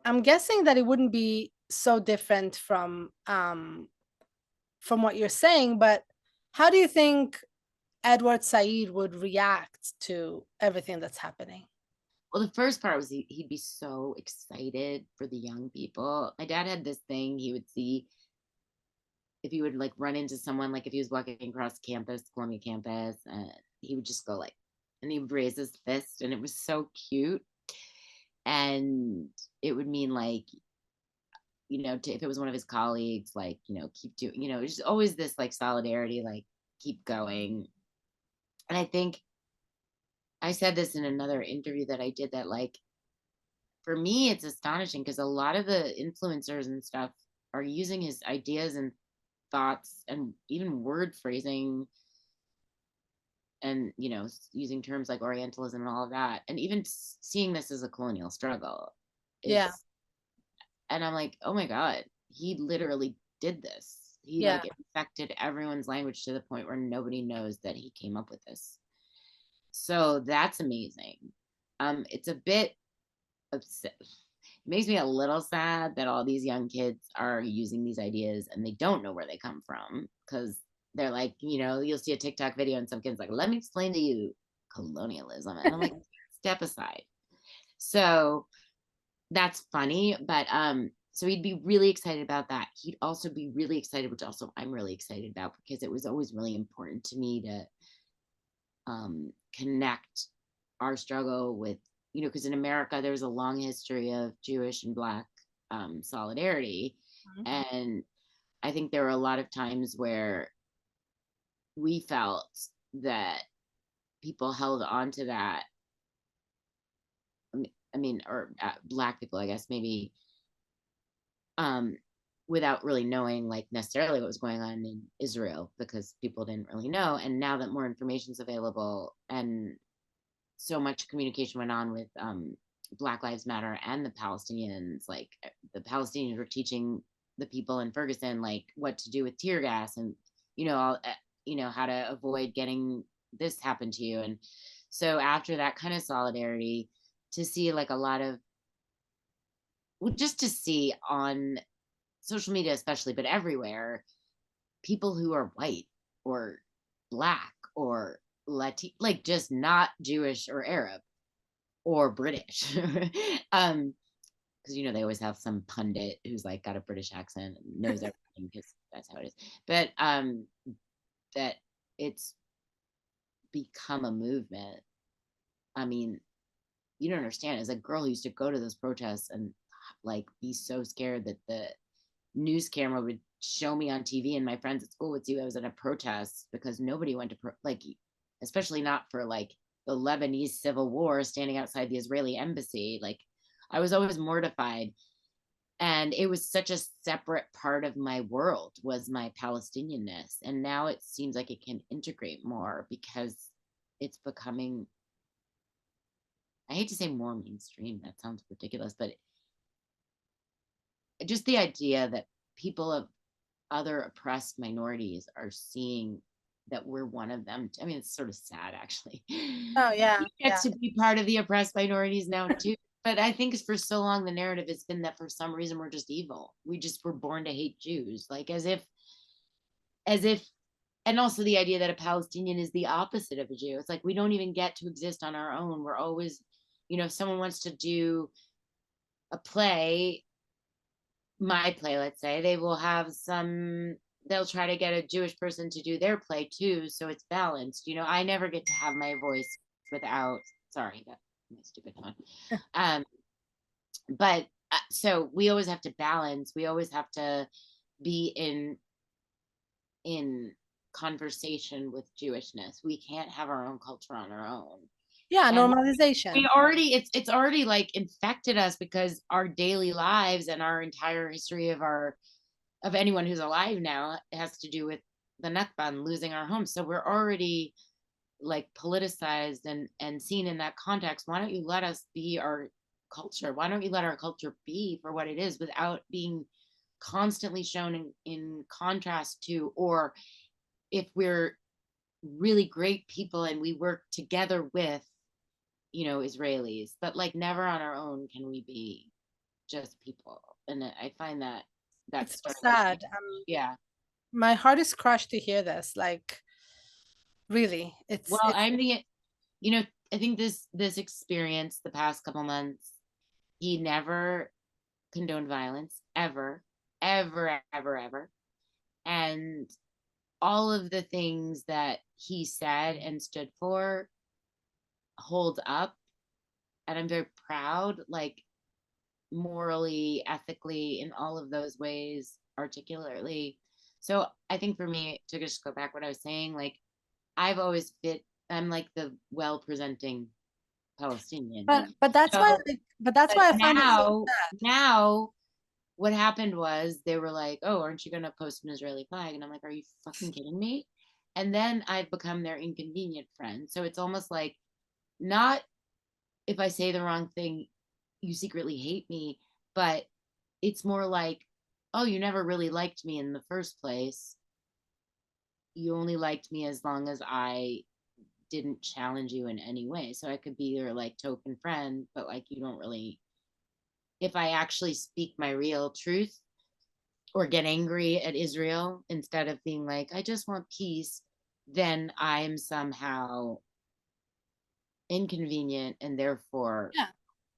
I'm guessing that it wouldn't be so different from what you're saying, but how do you think Edward Said would react to everything that's happening? Well, the first part was he'd be so excited for the young people. My dad had this thing he would see if he would like run into someone, like if he was walking across campus, Columbia campus, and he would just go like, and he would raise his fist, and it was so cute. And it would mean like, you know, if it was one of his colleagues, like, you know, keep doing, you know, it's just always this like solidarity, like keep going. And I think I said this in another interview that I did, that like, for me, it's astonishing because a lot of the influencers and stuff are using his ideas and thoughts and even word phrasing, and you know, using terms like orientalism and all of that, and even seeing this as a colonial struggle Yeah, is, and I'm like, oh my god, he literally did this. He yeah, like affected everyone's language to the point where nobody knows that he came up with this. So that's amazing. It's a bit upset. It makes me a little sad that all these young kids are using these ideas and they don't know where they come from, because they're like, you know, you'll see a TikTok video and some kids like, let me explain to you colonialism, and I'm like, step aside. So that's funny, but so he'd be really excited about that. He'd also be really excited, which also I'm really excited about, because it was always really important to me to connect our struggle with, you know, because in America there's a long history of Jewish and Black solidarity. Mhm. And I think there were a lot of times where we felt that people held on to that. I mean, or Black people, I guess, maybe, um, without really knowing like necessarily what was going on in Israel, because people didn't really know. And now that more information is available and so much communication went on with Black Lives Matter and the Palestinians, like the Palestinians were teaching the people in Ferguson like what to do with tear gas, and you know, you know, how to avoid getting this happen to you. And so after that kind of solidarity, to see like a lot of, well, just to see on social media especially, but everywhere, people who are white or Black or Latino, like just not Jewish or Arab or British. Because you know they always have some pundit who's like got a British accent and knows everything because that's how it is. But that it's become a movement. I mean, you don't understand. As a girl who used to go to those protests and like be so scared that the news camera would show me on TV and my friends at school would see I was at a protest, because nobody went to like, especially not for like the Lebanese civil war, standing outside the Israeli embassy. Like I was always mortified. And it was such a separate part of my world, was my Palestinianness. And now it seems like it can integrate more because it's becoming, I hate to say more mainstream, that sounds ridiculous, but just the idea that people of other oppressed minorities are seeing that we're one of them. I mean, it's sort of sad actually. Oh yeah, We get yeah. to be part of the oppressed minorities now too. But I think for so long the narrative has been that for some reason we're just evil. We just were born to hate Jews, like as if and also the idea that a Palestinian is the opposite of a Jew. It's like we don't even get to exist on our own. We're always, if someone wants to do a play, my play, let's say, they'll try to get a Jewish person to do their play too, so it's balanced. I never get to have my voice without, sorry, that's my stupid phone. But so we always have to balance. We always have to be in conversation with Jewishness. We can't have our own culture on our own. Yeah, And normalization. it's already like infected us because our daily lives and our entire history of anyone who's alive now has to do with the Nakba and losing our homes. So we're already like politicized and seen in that context. Why don't you let us be our culture? Why don't you let our culture be for what it is without being constantly shown in contrast to, or if we're really great people and we work together with Israelis, but like never on our own can we be just people. And I find that that's It's so starting to sad. change. Yeah. My heart is crushed to hear this. Like, really, Well, it's I think this experience the past couple months, he never condoned violence ever, ever, ever, ever. And all of the things that he said and stood for hold up. And I'm very proud, like morally, ethically, in all of those ways, articulately. So I think for me, to just go back what I was saying, like I've always I'm like the well presenting Palestinian. but that's why So, but that's but why I find it so now what happened was they were like, oh, aren't you going to post an Israeli flag? And I'm like, are you fucking kidding me? And then I've become their inconvenient friend. So it's almost like, not if I say the wrong thing, you secretly hate me, but it's more like, oh, you never really liked me in the first place. You only liked me as long as I didn't challenge you in any way. So I could be your like token friend, but like you don't really, if I actually speak my real truth or get angry at Israel instead of being like, I just want peace, then I'm somehow inconvenient and therefore yeah.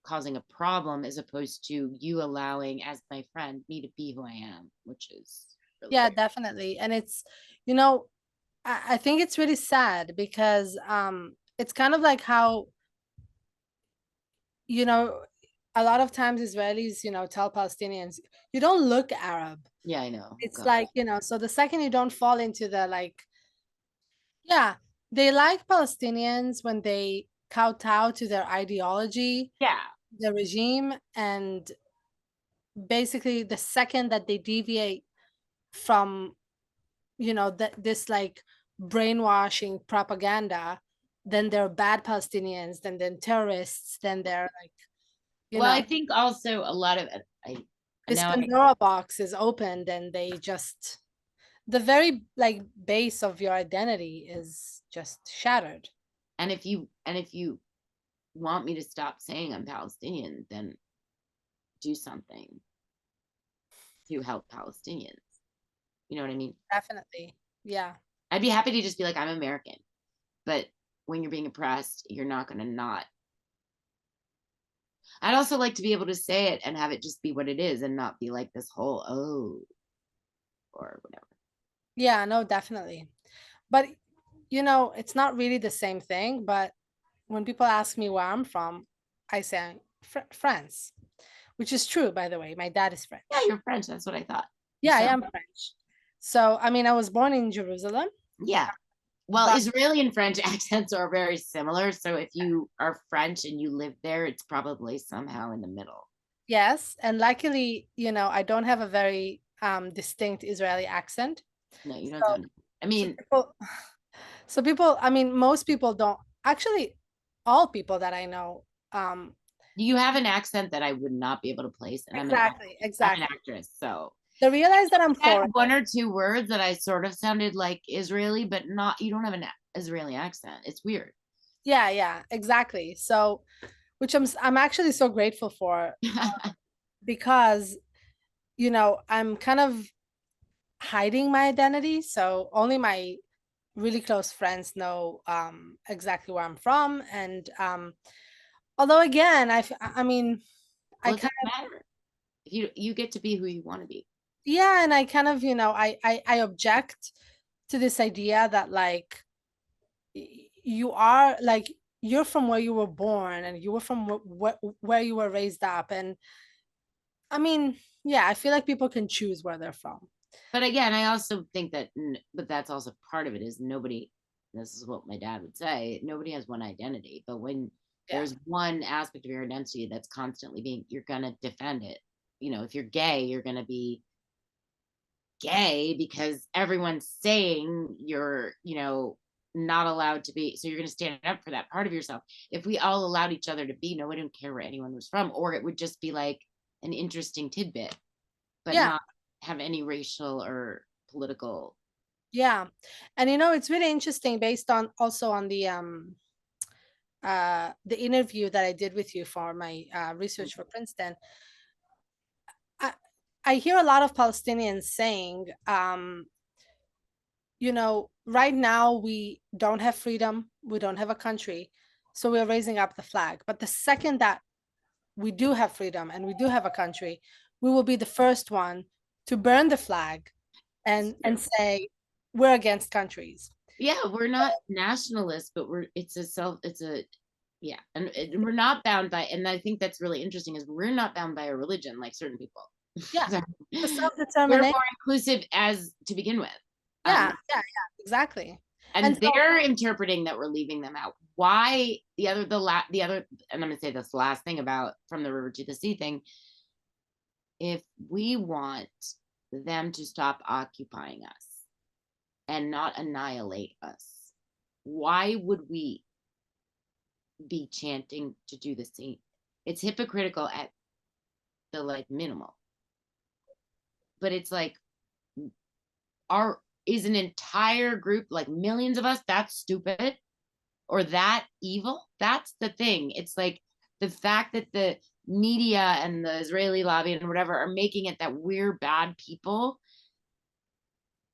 causing a problem, as opposed to you allowing, as my friend, me to be who I am, which is really Yeah, weird. definitely. And it's, you know, I think it's really sad because it's kind of like how, you know, a lot of times Israelis, tell Palestinians, you don't look Arab. Yeah, I know. It's God. like, so the second you don't fall into the like, yeah, they like Palestinians when they kowtow to their ideology, Yeah. the regime, and basically the second that they deviate from, that this like brainwashing propaganda, then they're bad Palestinians, then terrorists, then they're like, you Well, know, I think also a lot of I this now Pandora box is opened and they just the very like base of your identity is just shattered. and if you want me to stop saying I'm Palestinian, then do something to help Palestinians. You know what I mean? Definitely. Yeah. I'd be happy to just be like, I'm American. But when you're being oppressed, you're not going to not. I'd also like to be able to say it and have it just be what it is and not be like this whole, oh, or whatever. Yeah, no, definitely. But it's not really the same thing. But when people ask me where I'm from, I say France, which is true, by the way. My dad is Yeah, French. you're French. That's what I thought. Yeah, I So, am French. So, I mean, I was born in Jerusalem, yeah. Well, but Israeli and French accents are very similar. So if you are French and you live there, it's probably somehow in the middle. yes, and luckily, I don't have a very distinct Israeli accent. No, you don't So, sound. I so mean, people, I mean, most people don't actually. All people that I know, you have an accent that I would not be able to place, and I'm an exactly, I'm an exactly. actress, so They realize that I'm I had foreign. one or two words that I sort of sounded like Israeli, but not, you don't have an Israeli accent. It's weird. Yeah, yeah, exactly. So, which I'm actually so grateful for, because I'm kind of hiding my identity, so only my really close friends know exactly where I'm from. And although again, I mean, I Well, it kind doesn't matter. If you get to be who you want to be. yeah, and I kind of, I object to this idea that like you are like you're from where you were born and you were from where you were raised up. And I mean, yeah, I feel like people can choose where they're from. But again, I also think that, but that's also part of it is nobody, this is what my dad would say, nobody has one identity. But when Yeah. there's one aspect of your identity that's constantly being, you're going to defend it. If you're gay, you're going to be gay because everyone's saying you're, not allowed to be. So you're going to stand up for that part of yourself. If we all allowed each other to be, no one would care where anyone was from, or it would just be like an interesting tidbit, but Yeah. not have any racial or political. Yeah. And it's really interesting based on also on the interview that I did with you for my research for Princeton. I, I hear a lot of Palestinians saying, right now we don't have freedom, we don't have a country, so we're raising up the flag. But the second that we do have freedom and we do have a country, we will be the first one to burn the flag and say we're against countries. Yeah, we're not nationalists, but yeah, and we're not bound by, and I think that's really interesting is we're not bound by a religion like certain people. Yeah, the We're self-determination. more inclusive as to begin with. Yeah, yeah, yeah, exactly. And And so, they're interpreting that we're leaving them out. Why the other, and I'm gonna say this last thing about from the river to the sea thing. If we want them to stop occupying us and not annihilate us, why would we be chanting to do the same? It's hypocritical at the like minimal, but it's like our is an entire group like millions of us that's stupid or that evil. That's the thing. It's like the fact that the media and the Israeli lobby and whatever are making it that we're bad people,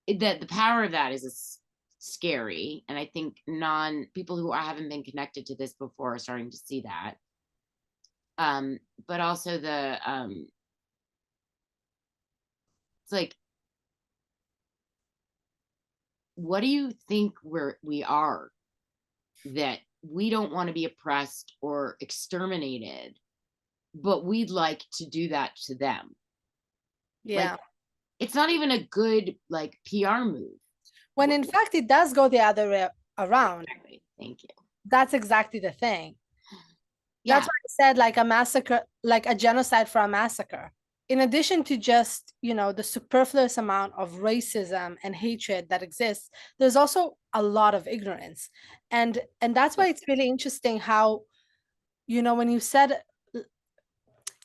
that the power of that is scary. And I think non people who haven't been connected to this before are starting to see that. But also it's like, what do you think we are that we don't want to be oppressed or exterminated, but we'd like to do that to them? Like, yeah, it's not even a good like PR move. when in fact it does go the other way around. Exactly. Thank you. That's exactly the thing. That's Yeah. why I said like a massacre, like a genocide for a massacre. In addition to just, the superfluous amount of racism and hatred that exists, there's also a lot of ignorance. And that's why it's really interesting how, when you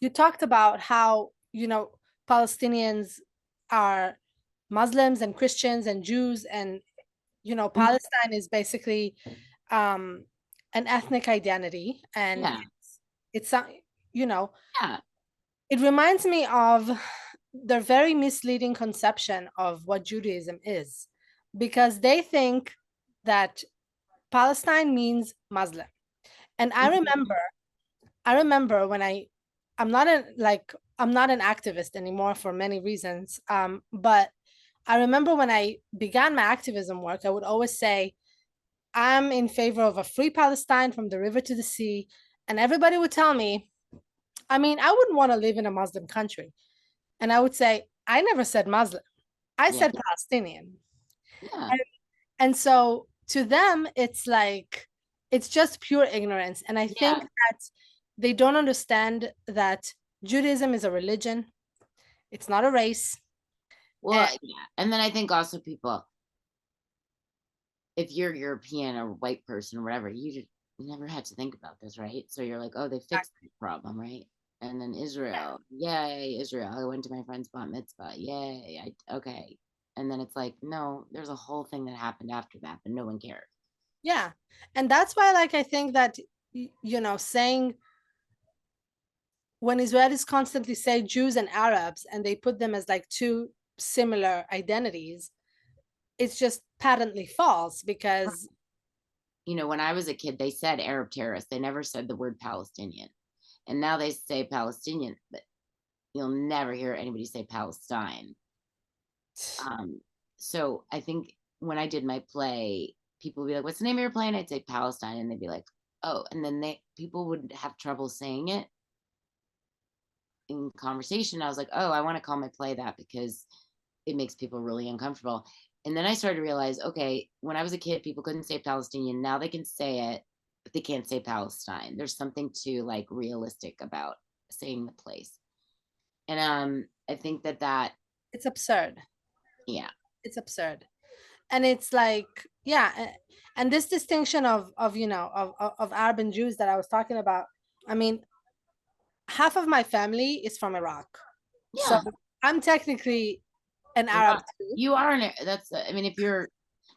talked about how, Palestinians are Muslims and Christians and Jews, and Palestine is basically um an ethnic identity, and Yeah. it's you know Yeah. it reminds me of their very misleading conception of what Judaism is, because they think that Palestine means Muslim. And I remember when I'm not an activist anymore for many reasons. But I remember when I began my activism work, I would always say, I'm in favor of a free Palestine from the river to the sea. And everybody would tell me, I mean, I wouldn't want to live in a Muslim country. And I would say, I never said Muslim. I Yeah. said Palestinian. Yeah. And so to them, it's like, it's just pure ignorance. And I think Yeah. that they don't understand that Judaism is a religion, it's not a race. And Well, yeah. And then I think also people, if you're European or white person or whatever, you never had to think about this, right? So you're like, oh, they fixed the problem, right? And then Israel, yay, Israel. I went to my friend's bat mitzvah, yay. Okay. And then it's like, no, there's a whole thing that happened after that, but no one cared. Yeah. And that's why, like, I think that, saying when Israelis constantly say Jews and Arabs and they put them as like two similar identities, it's just patently false because, When I was a kid, they said Arab terrorists. They never said the word Palestinian. And now they say Palestinian, but you'll never hear anybody say Palestine. So I think when I did my play, people would be like, "What's the name of your play?" And I'd say Palestine, and they'd be like, "Oh," and then people would have trouble saying it in conversation. I was like, "Oh, I want to call my play that because it makes people really uncomfortable." And then I started to realize, okay, when I was a kid, people couldn't say Palestinian. Now they can say it, but they can't say Palestine. There's something too like realistic about saying the place. And I think that it's absurd. yeah. It's absurd. And it's like, yeah, and this distinction of Arab and Jews that I was talking about, I mean, half of my family is from Iraq. So Yeah. I'm technically an Arab too. You are that's I mean, if you're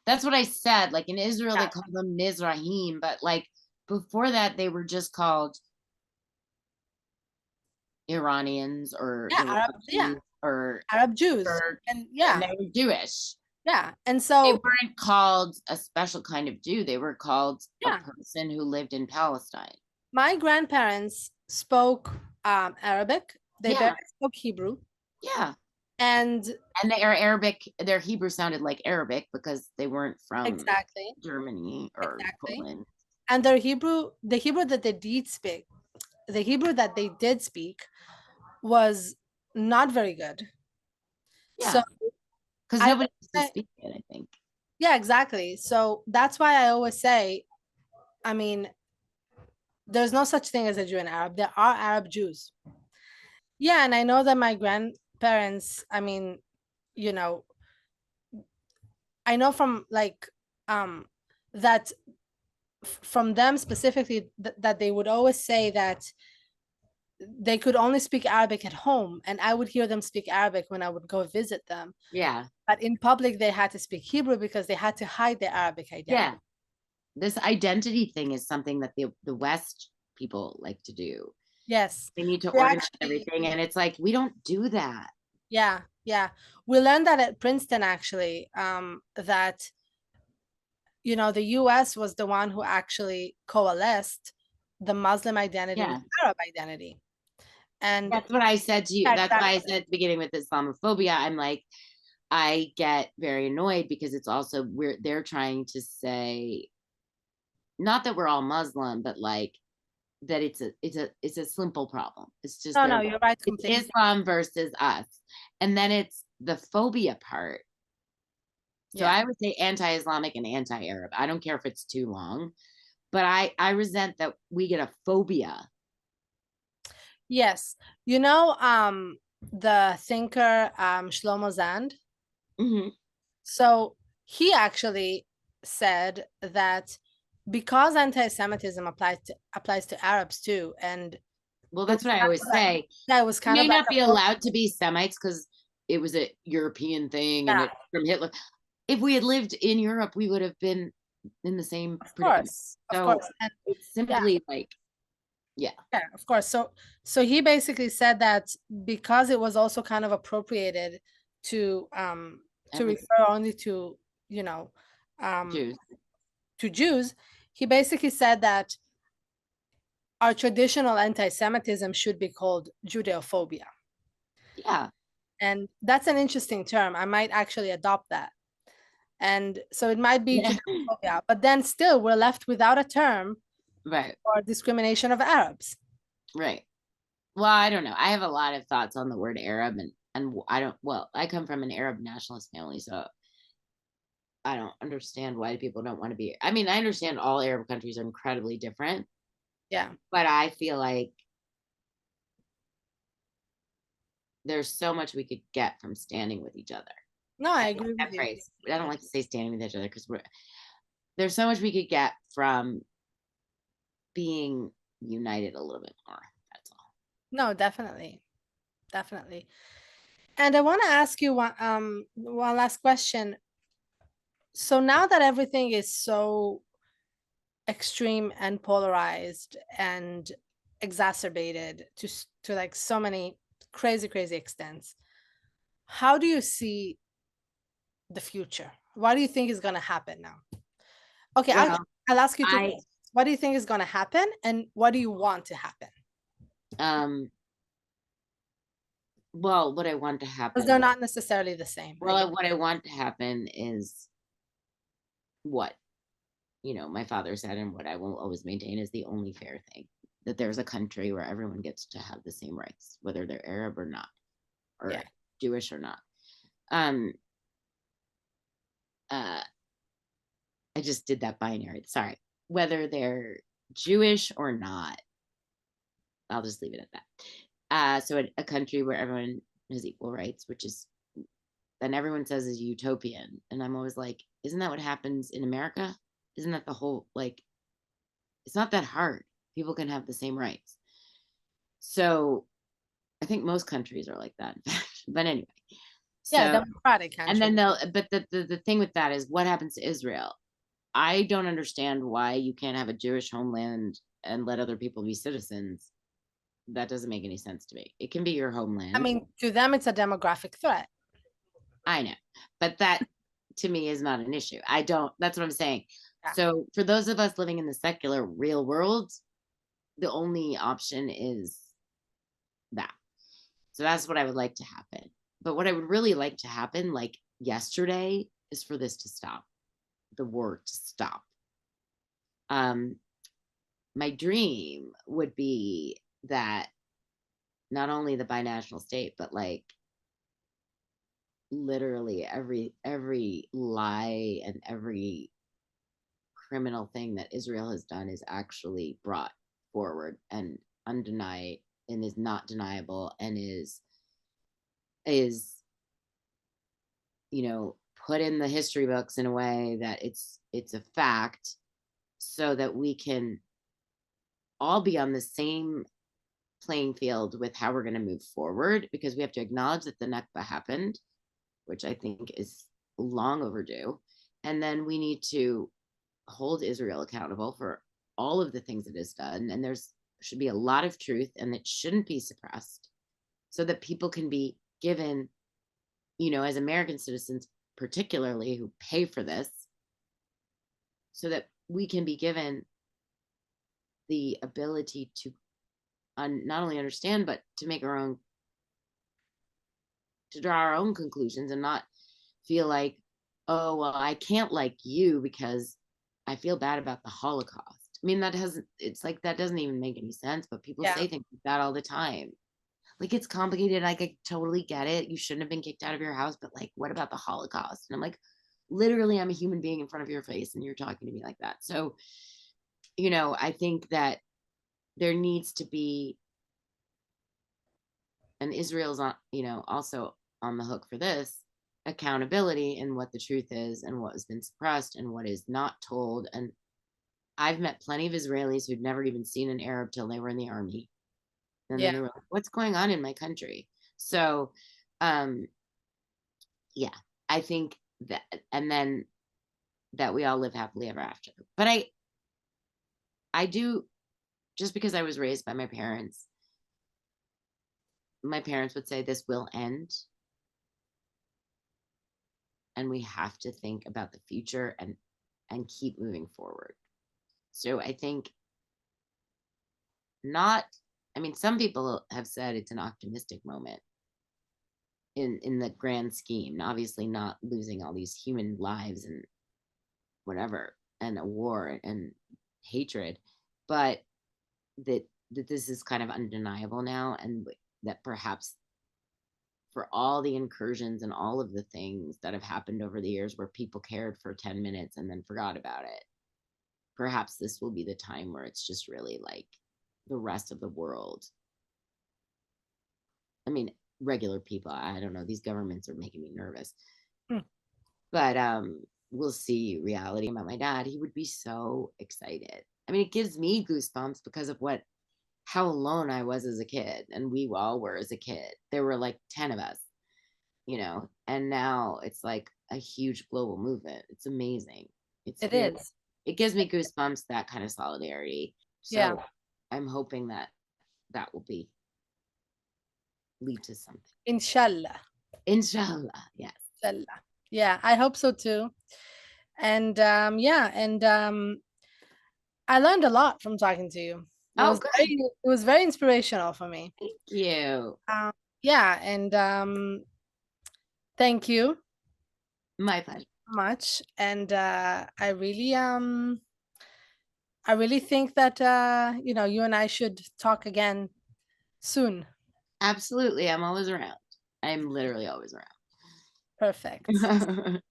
that's what I said. Like in Israel, Yeah. they call them Mizrahim, but like before that, they were just called Iranians or Yeah, Arab, yeah, Iraqis or Arab Jews. Turks, And and yeah, they were Jewish. yeah. And They so, weren't called a special kind of Jew. They were called a yeah, person who lived in Palestine. my grandparents spoke Arabic. They Yeah, barely spoke Hebrew. yeah. And And their Arabic, their Hebrew sounded like Arabic because they weren't from exactly, Germany or exactly. Poland. And their Hebrew, the Hebrew that they did speak, the Hebrew that they did speak was not very good. So Yeah, because I, nobody used to speak it, I think. yeah, exactly. So that's why I always say, I mean, there's no such thing as a Jew in Arab. There are Arab Jews. Yeah, and I know that my grandparents, I mean, you know, I know from like that from them specifically that they would always say that they could only speak Arabic at home, and I would hear them speak Arabic when I would go visit them. Yeah, But in public, they had to speak Hebrew because they had to hide their Arabic yeah. identity. This identity thing is something that the West people like to do. Yes, They need to we organize actually, everything, and it's like we don't do that. yeah, yeah, we learned that at Princeton actually. That the U.S. was the one who actually coalesced the Muslim identity with Yeah, the Arab identity, and that's what I said to you. yeah, That's why I exactly. said at the beginning with Islamophobia. I'm like, I get very annoyed because it's also they're trying to say not that we're all Muslim, but like that it's a simple problem. It's just No, no, you're right it's completely. Islam versus us. And then it's the phobia part. So Yeah. I would say anti-Islamic and anti-Arab. I don't care if it's too long, but I resent that we get a phobia. Yes. The thinker Shlomo Zand. Mm-hmm. So he actually said that because anti-Semitism applies to Arabs too, and Well, it that's was what I kind always of like say. yeah, it was We kind of may like not a be allowed to be Semites because it was a European thing and yeah, it from Hitler. If we had lived in Europe, we would have been in the same predicament. of So course, and it's yeah, simply like, yeah. yeah, of course. So he basically said that because it was also kind of appropriated to Every refer only to you know um Jews. to Jews, he basically said that our traditional anti-Semitism should be called Judeophobia. Yeah. And that's an interesting term. I might actually adopt that. And so it might be Yeah. Judeophobia, but then still we're left without a term Right. for discrimination of Arabs. Right. Well, I don't know. I have a lot of thoughts on the word Arab and I don't well, I come from an Arab nationalist family, so I don't understand why people don't want to be. I mean, I understand all Arab countries are incredibly different, Yeah. but I feel like there's so much we could get from standing with each other. No, I I hate agree with that you. phrase. I don't like to say standing with each other because there's so much we could get from being united a little bit more. That's all. No, definitely. Definitely. And I want to ask you one last question. So now that everything is so extreme and polarized and exacerbated to like so many crazy extents, how do you see the future? What do you think is going to happen now? Okay, Well, I'll ask you two I questions. What do you think is going to happen, and what do you want to happen? um well, what I want to Because they're happen, not necessarily the same. I well, get. what I want to happen is what, my father said, and what I will always maintain is the only fair thing, that there's a country where everyone gets to have the same rights, whether they're Arab or not, or Yeah. Jewish or not. Um, uh, I just did that binary. Sorry, whether they're Jewish or not, I'll just leave it at that. So a country where everyone has equal rights, which is then everyone says is utopian, and I'm always like, isn't that what happens in America? Isn't that the whole, like, it's not that hard. People can have the same rights. So I think most countries are like that. But anyway, Yeah, so democratic and country. then but the thing with that is what happens to Israel. I don't understand why you can't have a Jewish homeland and let other people be citizens. That doesn't make any sense to me. It can be your I homeland. mean, to them, it's a demographic threat. I know, but that to me is not an issue. I don't, that's what I'm saying. Yeah. So for those of us living in the secular real world, the only option is that. So that's what I would like to happen. But what I would really like to happen, like yesterday, is for this to stop, the war to stop. Um, my dream would be that not only the binational state, but like literally every lie and every criminal thing that Israel has done is actually brought forward and undenied and is not deniable and is put in the history books in a way that it's a fact, so that we can all be on the same playing field with how we're going to move forward, because we have to acknowledge that the Nakba happened, which I think is long overdue. And then we need to hold Israel accountable for all of the things it has done. And there's should be a lot of truth, and it shouldn't be suppressed, so that people can be given, as American citizens, particularly who pay for this, so that we can be given the ability to not only understand, but to make our own, to draw our own conclusions, and not feel like, oh, well, I can't like you because I feel bad about the Holocaust. I mean, it's like, that doesn't even make any sense, but people Yeah. say things like that all the time. Like, it's complicated. Like, I totally get it. You shouldn't have been kicked out of your house, but like, what about the Holocaust? And I'm like, literally, I'm a human being in front of your face, and you're talking to me like that. So, I think that there needs to be, and Israel's on, also on the hook for this, accountability in what the truth is and what has been suppressed and what is not told. And I've met plenty of Israelis who'd never even seen an Arab till they were in the army. And then Yeah. they were like, what's going on in my country? So, um, yeah, I think that, and then that we all live happily ever after. But I do, just because I was raised by my parents would say this will end, and we have to think about the future and keep moving forward. So I think, not, I mean, some people have said it's an optimistic moment in the grand scheme, obviously not losing all these human lives and whatever, and a war and hatred, but that this is kind of undeniable now, and that perhaps for all the incursions and all of the things that have happened over the years where people cared for 10 minutes and then forgot about it, perhaps this will be the time where it's just really like the rest of the world. I mean, regular people, I don't know, these governments are making me nervous. Hmm. But we'll see. Reality about my dad, he would be so excited. I mean, it gives me goosebumps because of what how alone I was as a kid, and we all were as a kid. There were like 10 of us, and now it's like a huge global movement. It's amazing. It's It really, is. it gives me goosebumps, that kind of solidarity. Yeah. So I'm hoping that that will be lead to something. Inshallah. Inshallah. Yes. Inshallah. Yeah, I hope so too. And yeah, and I learned a lot from talking to you. Oh, good. It was very inspirational for me. Thank you. Um, yeah, and thank you My pleasure. so much. And I really think that you and I should talk again soon. Absolutely. I'm always around. I'm literally always Perfect. around.